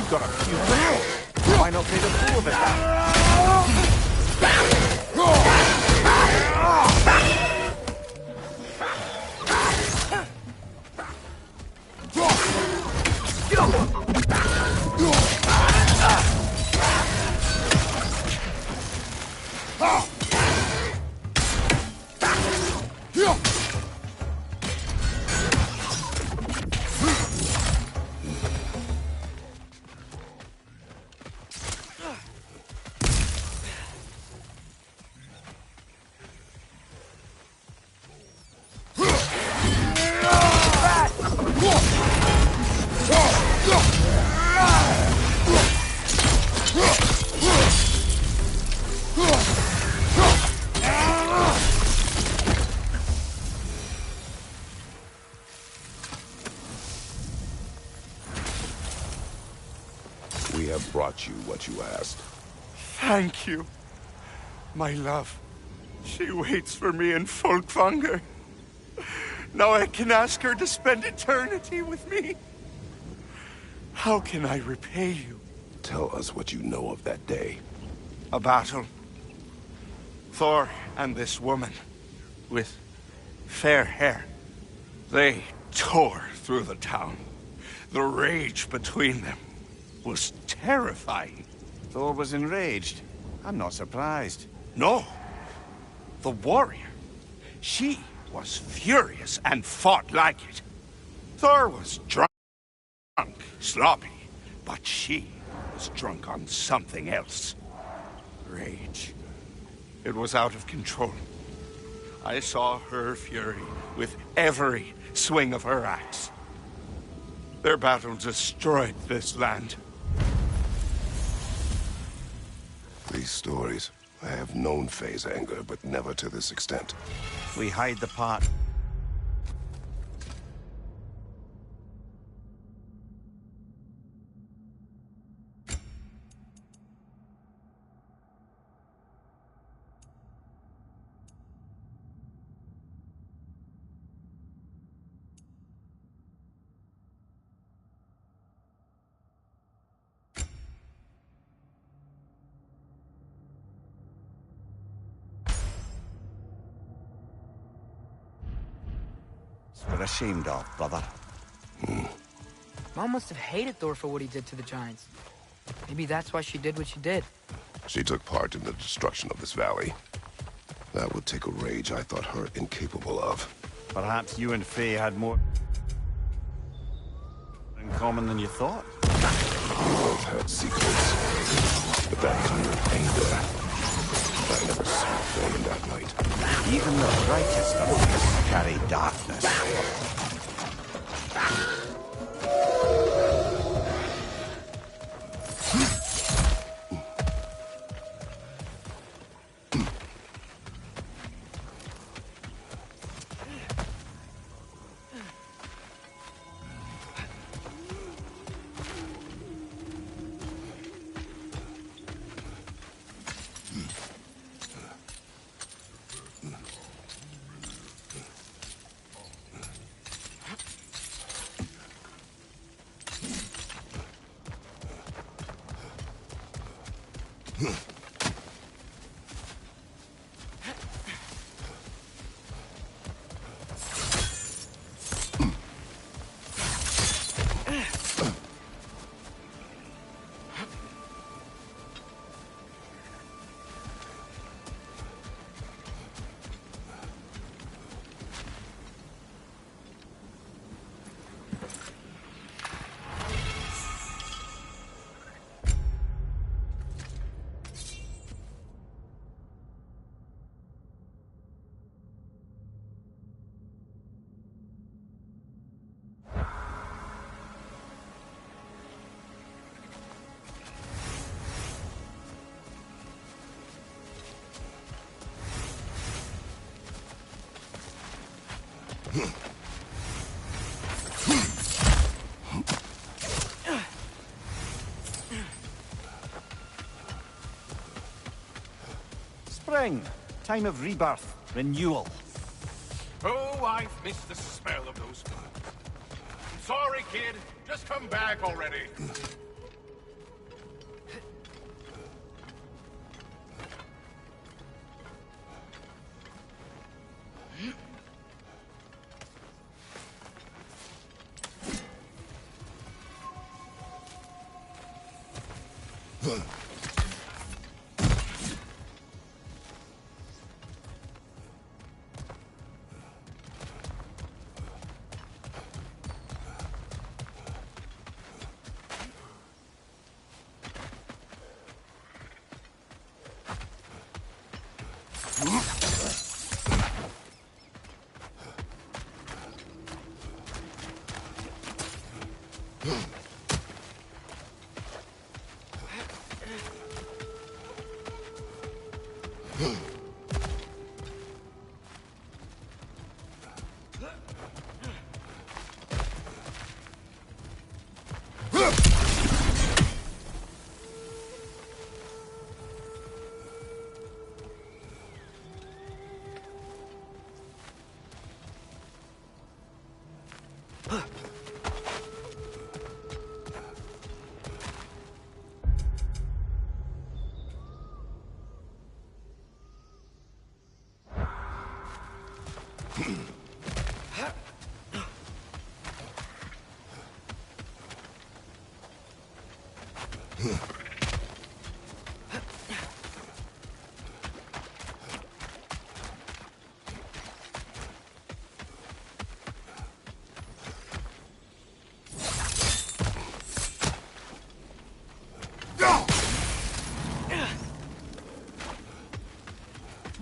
got a few crystals. Why not take a full of it? We have brought you what you asked. Thank you, my love. She waits for me in Folkvanger. Now I can ask her to spend eternity with me. How can I repay you? Tell us what you know of that day. A battle. Thor and this woman with fair hair. They tore through the town. The rage between them was terrifying. Thor was enraged. I'm not surprised. No. The warrior. She was furious and fought like it. Thor was drunk, sloppy, but she was drunk on something else. Rage. It was out of control. I saw her fury with every swing of her axe. Their battle destroyed this land. These stories, I have known Faye's anger, but never to this extent. We hide the part. We're ashamed of, brother. Mom must have hated Thor for what he did to the giants. Maybe that's why she did what she did. She took part in the destruction of this valley. That would take a rage I thought her incapable of. Perhaps you and Faye had more in common than you thought. We both had secrets, but that kind of anger, I never saw Faye in that light. Even the brightest of us carry darkness. Spring. Time of rebirth. Renewal. Oh, I've missed the smell of those. Sorry, kid. Just come back already.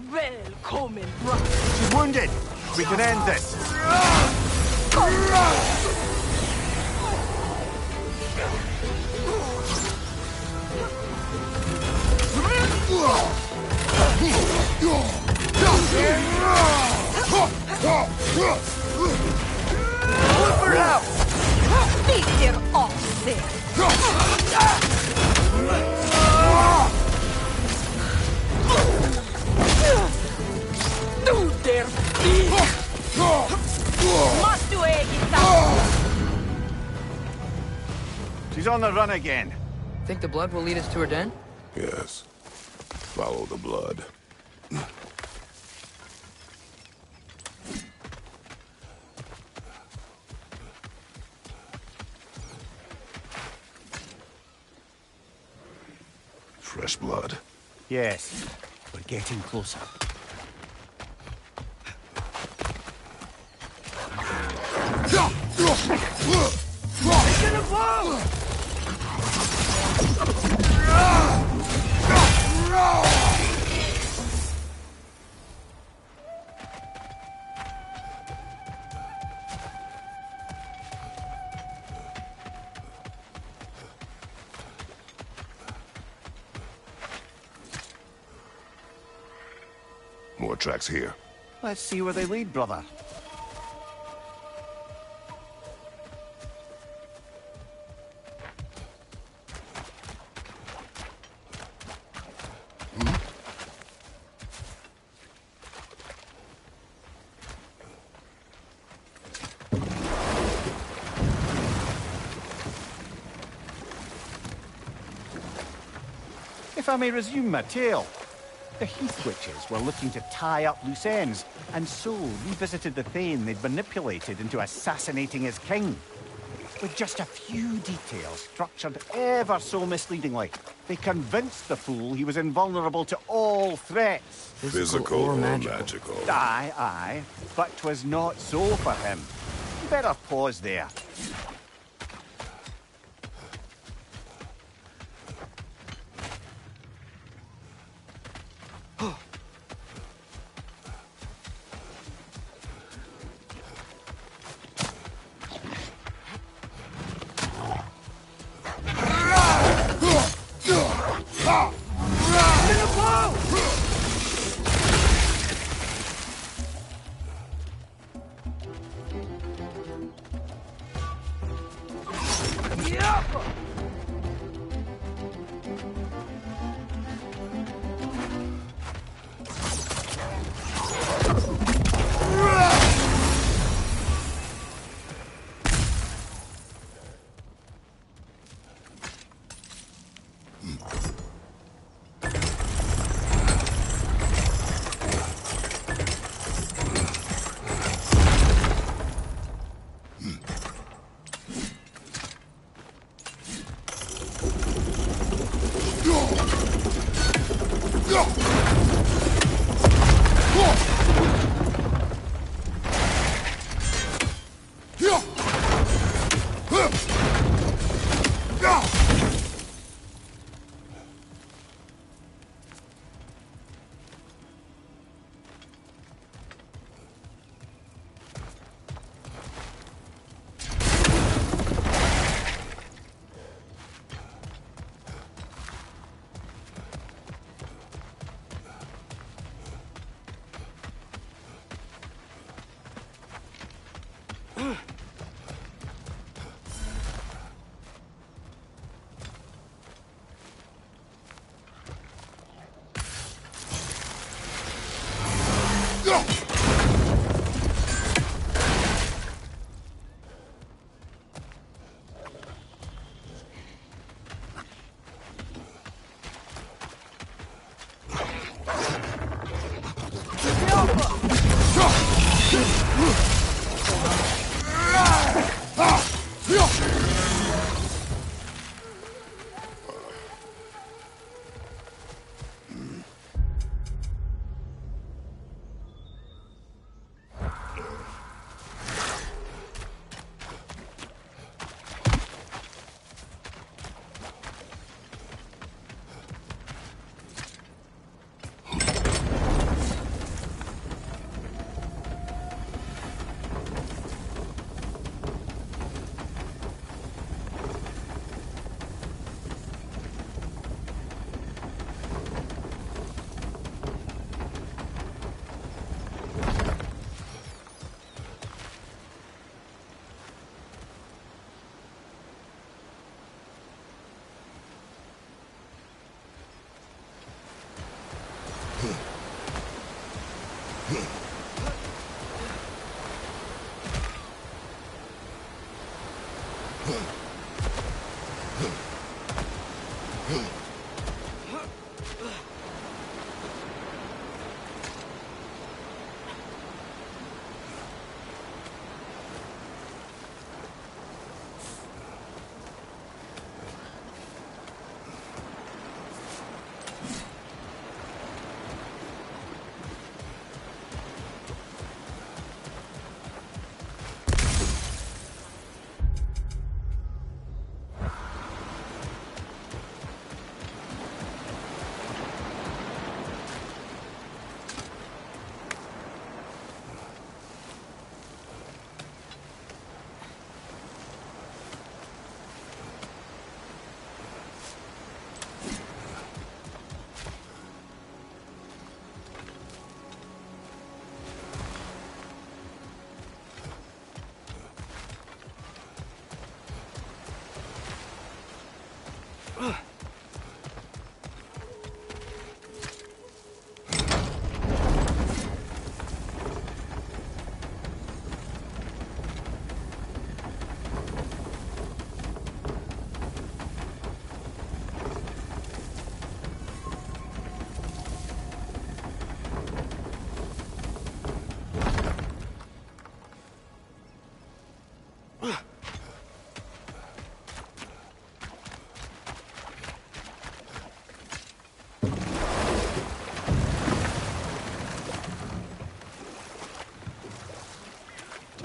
Welcome, brother. She's wounded. We can end this. Look for help! Beat their off there. Do their feet. Must do it. She's on the run again. Think the blood will lead us to her den? Yes. Follow the blood. Fresh blood. Yes, we're getting closer. It's gonna blow! More tracks here. Let's see where they lead, brother. If I may resume my tale, the Heath Witches were looking to tie up loose ends, and so revisited the Thane they'd manipulated into assassinating his king. With just a few details structured ever so misleadingly, they convinced the fool he was invulnerable to all threats. Physical or magical. Aye, aye, but 'twas not so for him. Better pause there.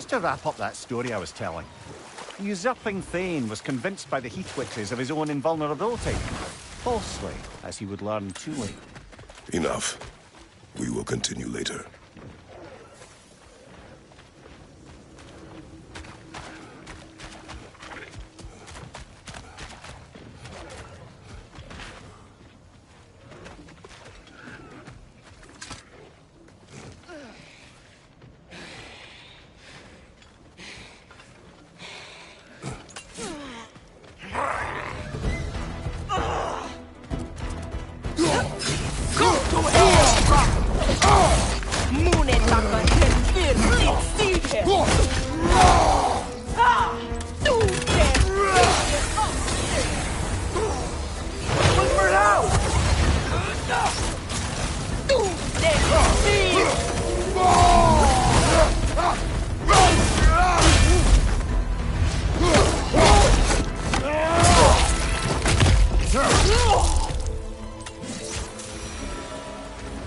Just to wrap up that story I was telling, the usurping Thane was convinced by the Heath Witches of his own invulnerability. Falsely, as he would learn too late. Enough. We will continue later.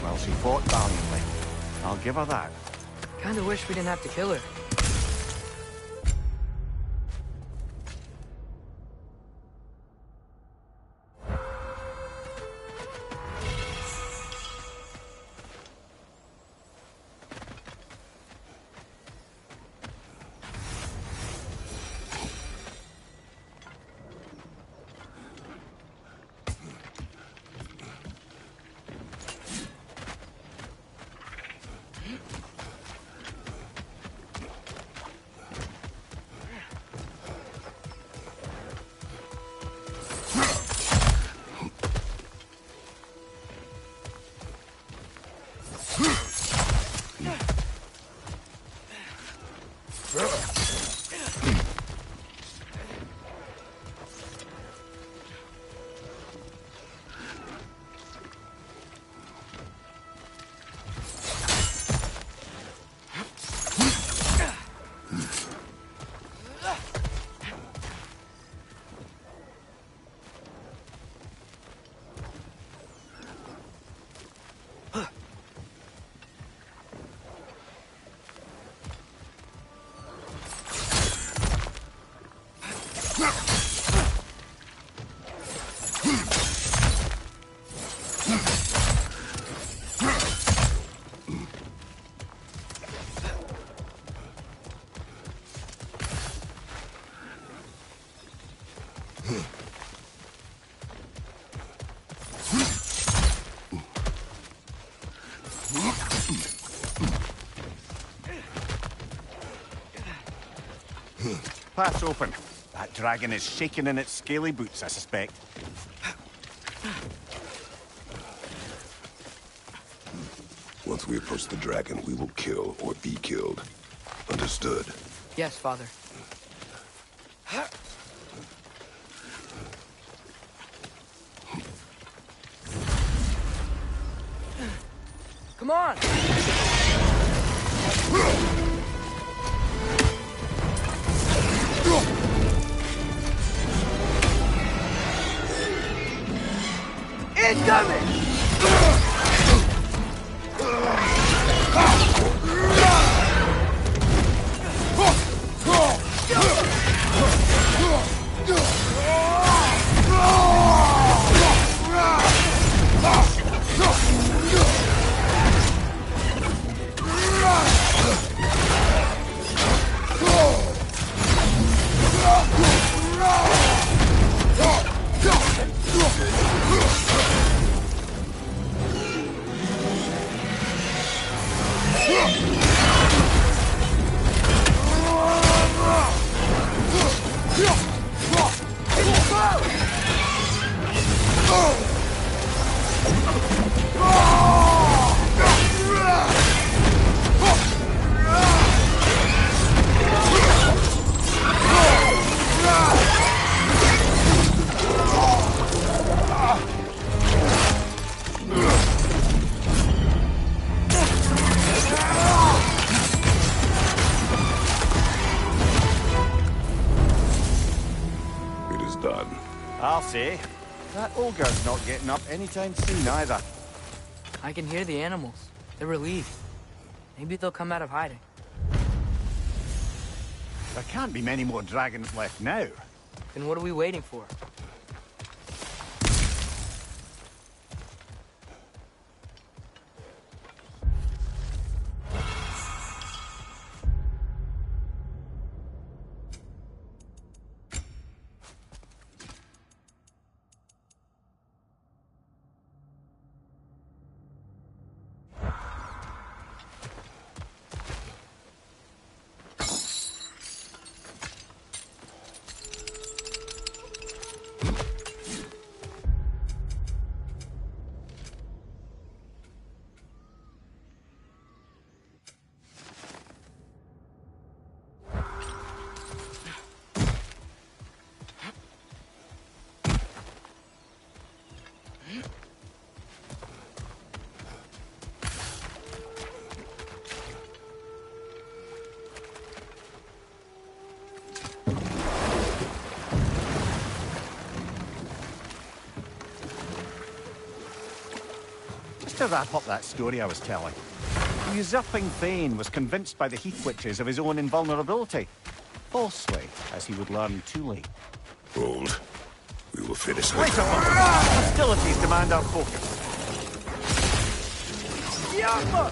Well, she fought valiantly. I'll give her that. Kinda wish we didn't have to kill her. Path's open. That dragon is shaking in its scaly boots, I suspect. Once we approach the dragon, we will kill or be killed. Understood? Yes, Father. Come on! Incoming! I'll say, that ogre's not getting up anytime soon either. I can hear the animals. They're relieved. Maybe they'll come out of hiding. There can't be many more dragons left now. Then what are we waiting for? To wrap up that story I was telling, the usurping Thane was convinced by the Heath Witches of his own invulnerability. Falsely, as he would learn too late. Hold. We will finish Wait later. a moment! Hostilities demand our focus. Yama!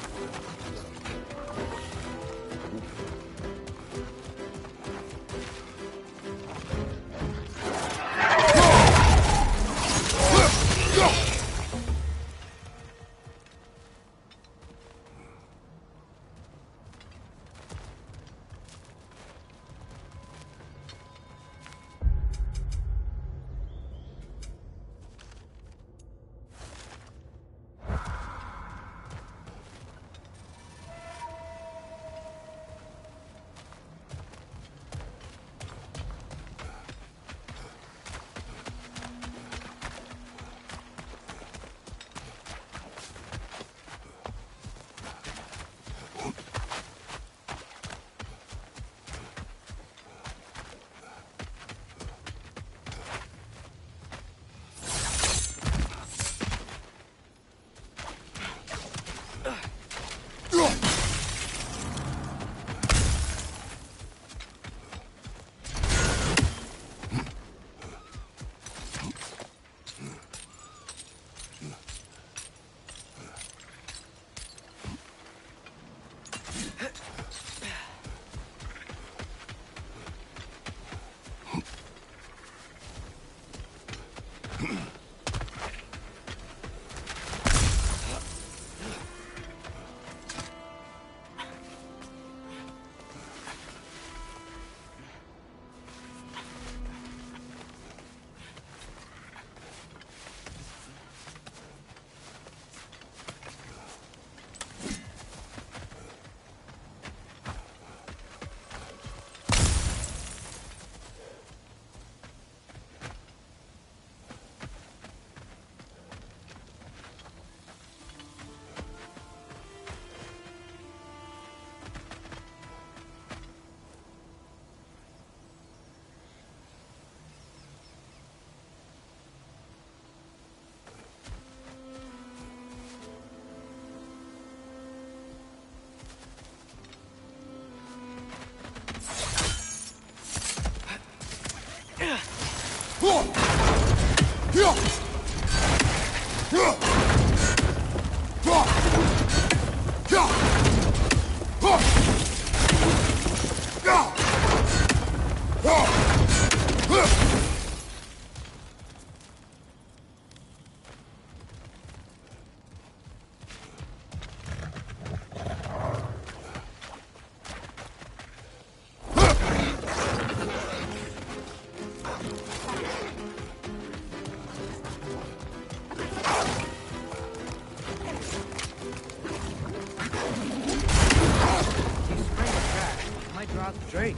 Drake.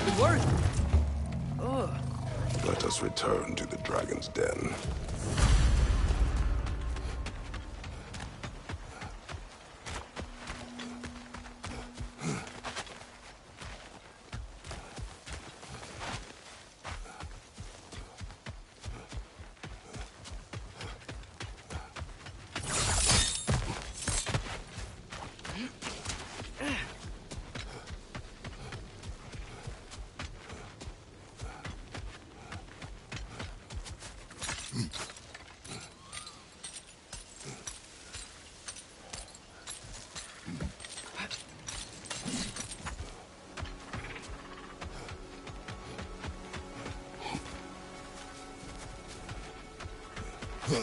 It worked. Ugh. Let us return to the dragon's den. How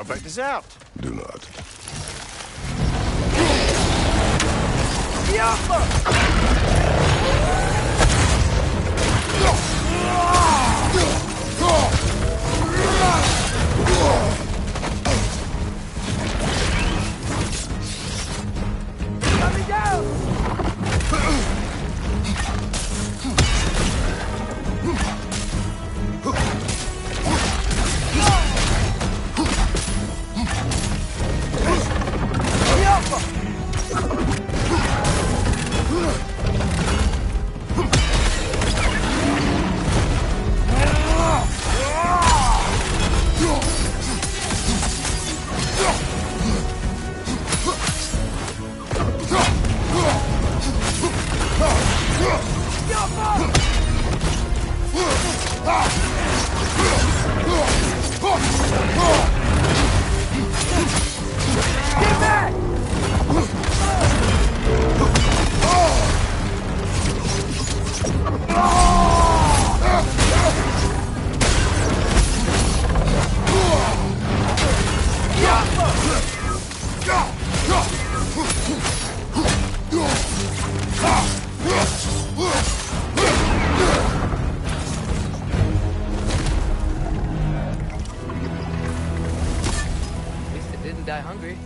about dessert? Do not. Coming down! At least it didn't die hungry.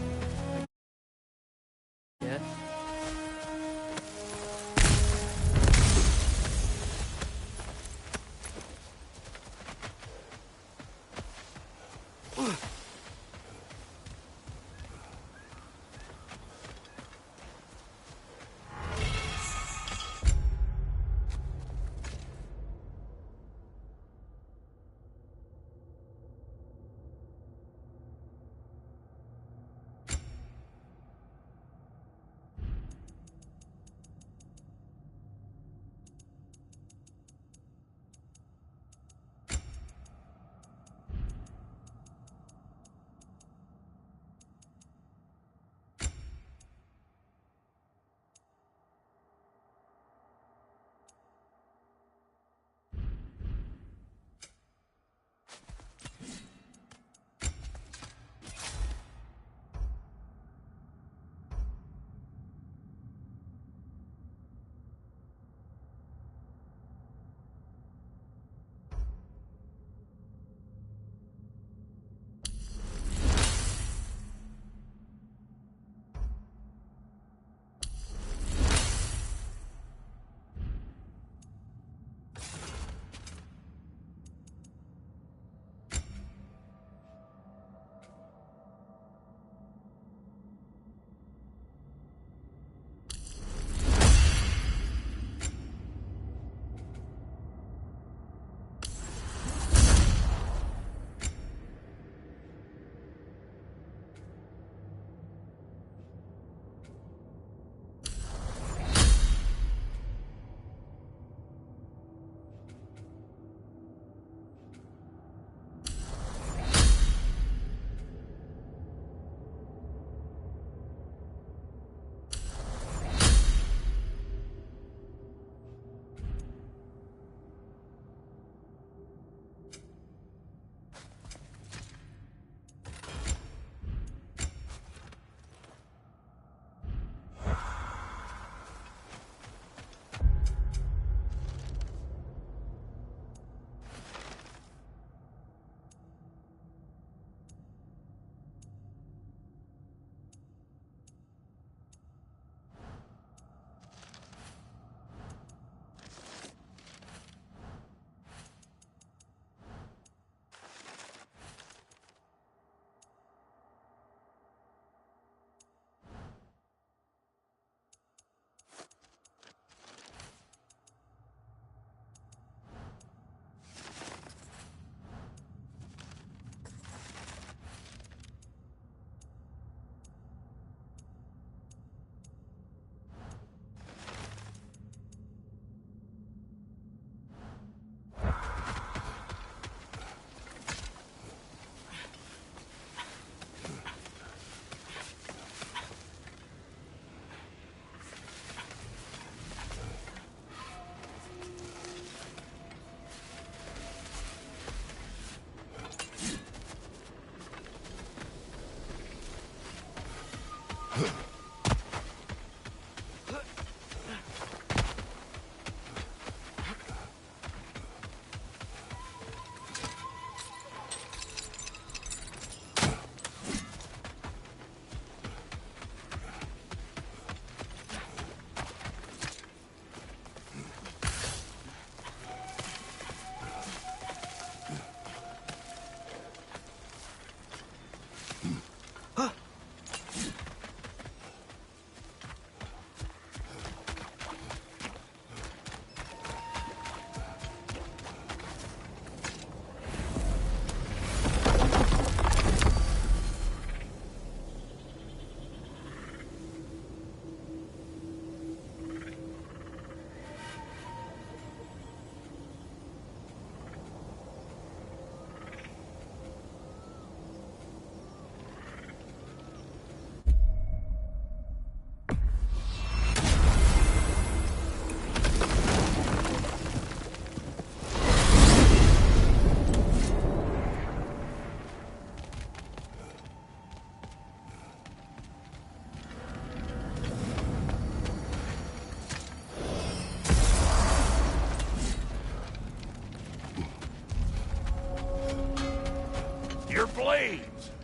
Yet.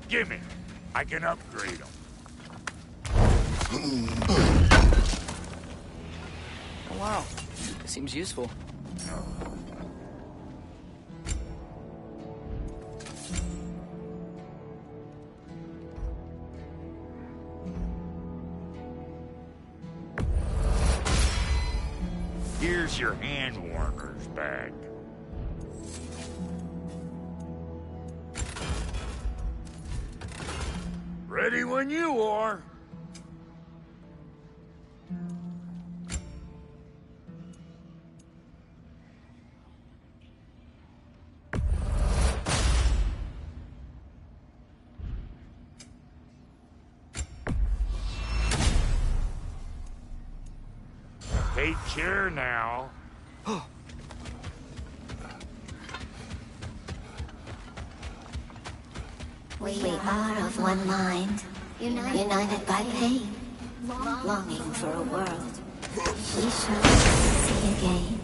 Gimme. I can upgrade them. Oh, wow. It seems useful. Here's your hand warmer's bag. Ready when you are. Take care now. We are of one mind, united by pain, longing for a world we shall see again.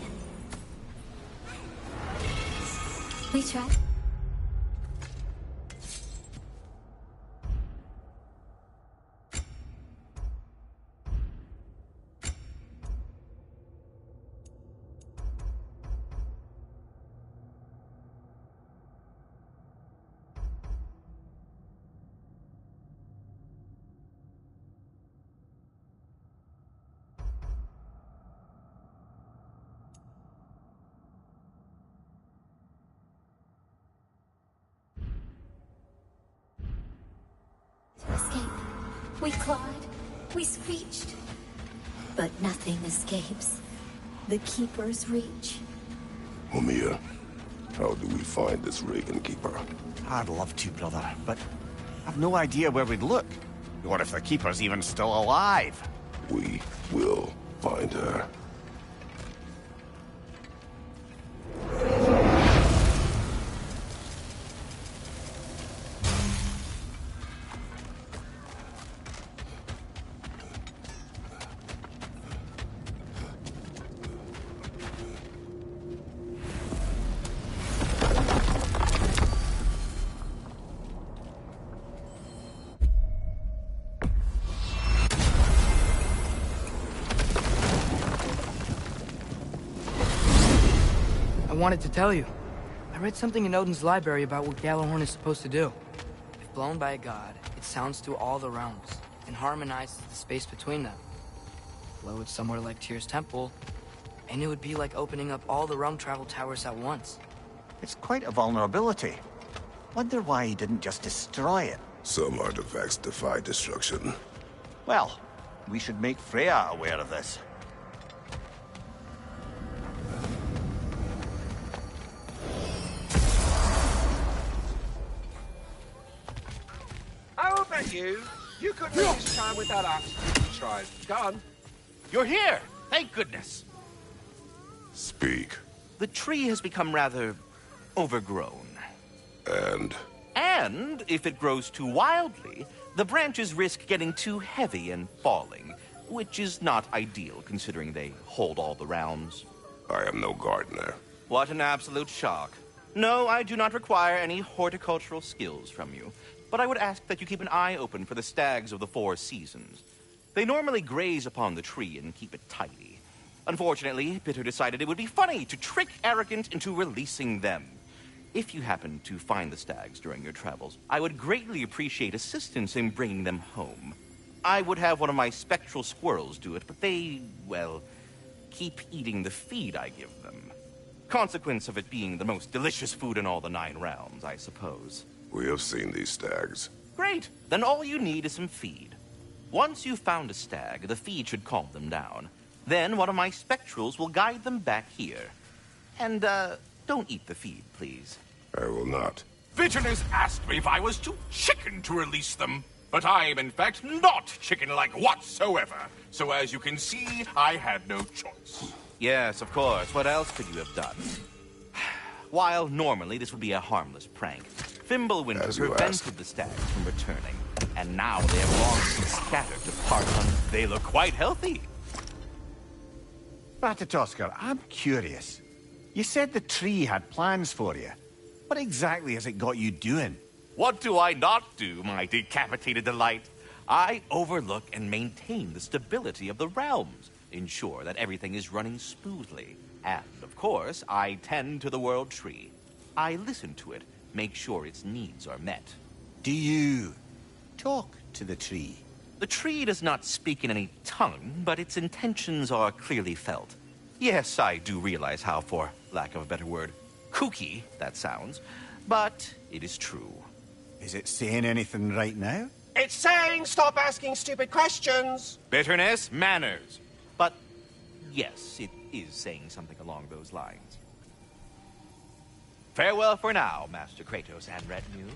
We try. Escape. We clawed, we screeched, but nothing escapes the Keeper's reach. Omia, how do we find this Reagan Keeper? I'd love to, brother, but I've no idea where we'd look. What if the Keeper's even still alive? We will find her. I wanted to tell you. I read something in Odin's library about what Gjallarhorn is supposed to do. If blown by a god, it sounds through all the realms and harmonizes the space between them. Blow it somewhere like Tyr's temple, and it would be like opening up all the realm travel towers at once. It's quite a vulnerability. Wonder why he didn't just destroy it. Some artifacts defy destruction. Well, we should make Freya aware of this. How about you? You couldn't make this time without axe if you tried. Go on. You're here! Thank goodness! Speak. The tree has become rather overgrown. And? And if it grows too wildly, the branches risk getting too heavy and falling, which is not ideal considering they hold all the realms. I am no gardener. What an absolute shock. No, I do not require any horticultural skills from you, but I would ask that you keep an eye open for the stags of the four seasons. They normally graze upon the tree and keep it tidy. Unfortunately, Bitter decided it would be funny to trick Arrogant into releasing them. If you happen to find the stags during your travels, I would greatly appreciate assistance in bringing them home. I would have one of my spectral squirrels do it, but they, well, keep eating the feed I give them. Consequence of it being the most delicious food in all the 9 realms, I suppose. We have seen these stags. Great! Then all you need is some feed. Once you've found a stag, the feed should calm them down. Then one of my spectrals will guide them back here. And, don't eat the feed, please. I will not. Bitterness asked me if I was too chicken to release them. But I am, in fact, not chicken-like whatsoever. So as you can see, I had no choice. Yes, of course. What else could you have done? While normally this would be a harmless prank, Fimbulwinter prevented the stags from returning. And now they have long since scattered to part on. They look quite healthy. Ratatoskr, I'm curious. You said the tree had plans for you. What exactly has it got you doing? What do I not do, my decapitated delight? I overlook and maintain the stability of the realms, ensure that everything is running smoothly. And, of course, I tend to the World Tree. I listen to it, make sure its needs are met. Do you talk to the tree? The tree does not speak in any tongue, but its intentions are clearly felt. Yes, I do realize how, for lack of a better word, kooky that sounds, but it is true. Is it saying anything right now? It's saying stop asking stupid questions. Bitterness, manners. But yes, it is saying something along those lines. Farewell for now, Master Kratos and retinue.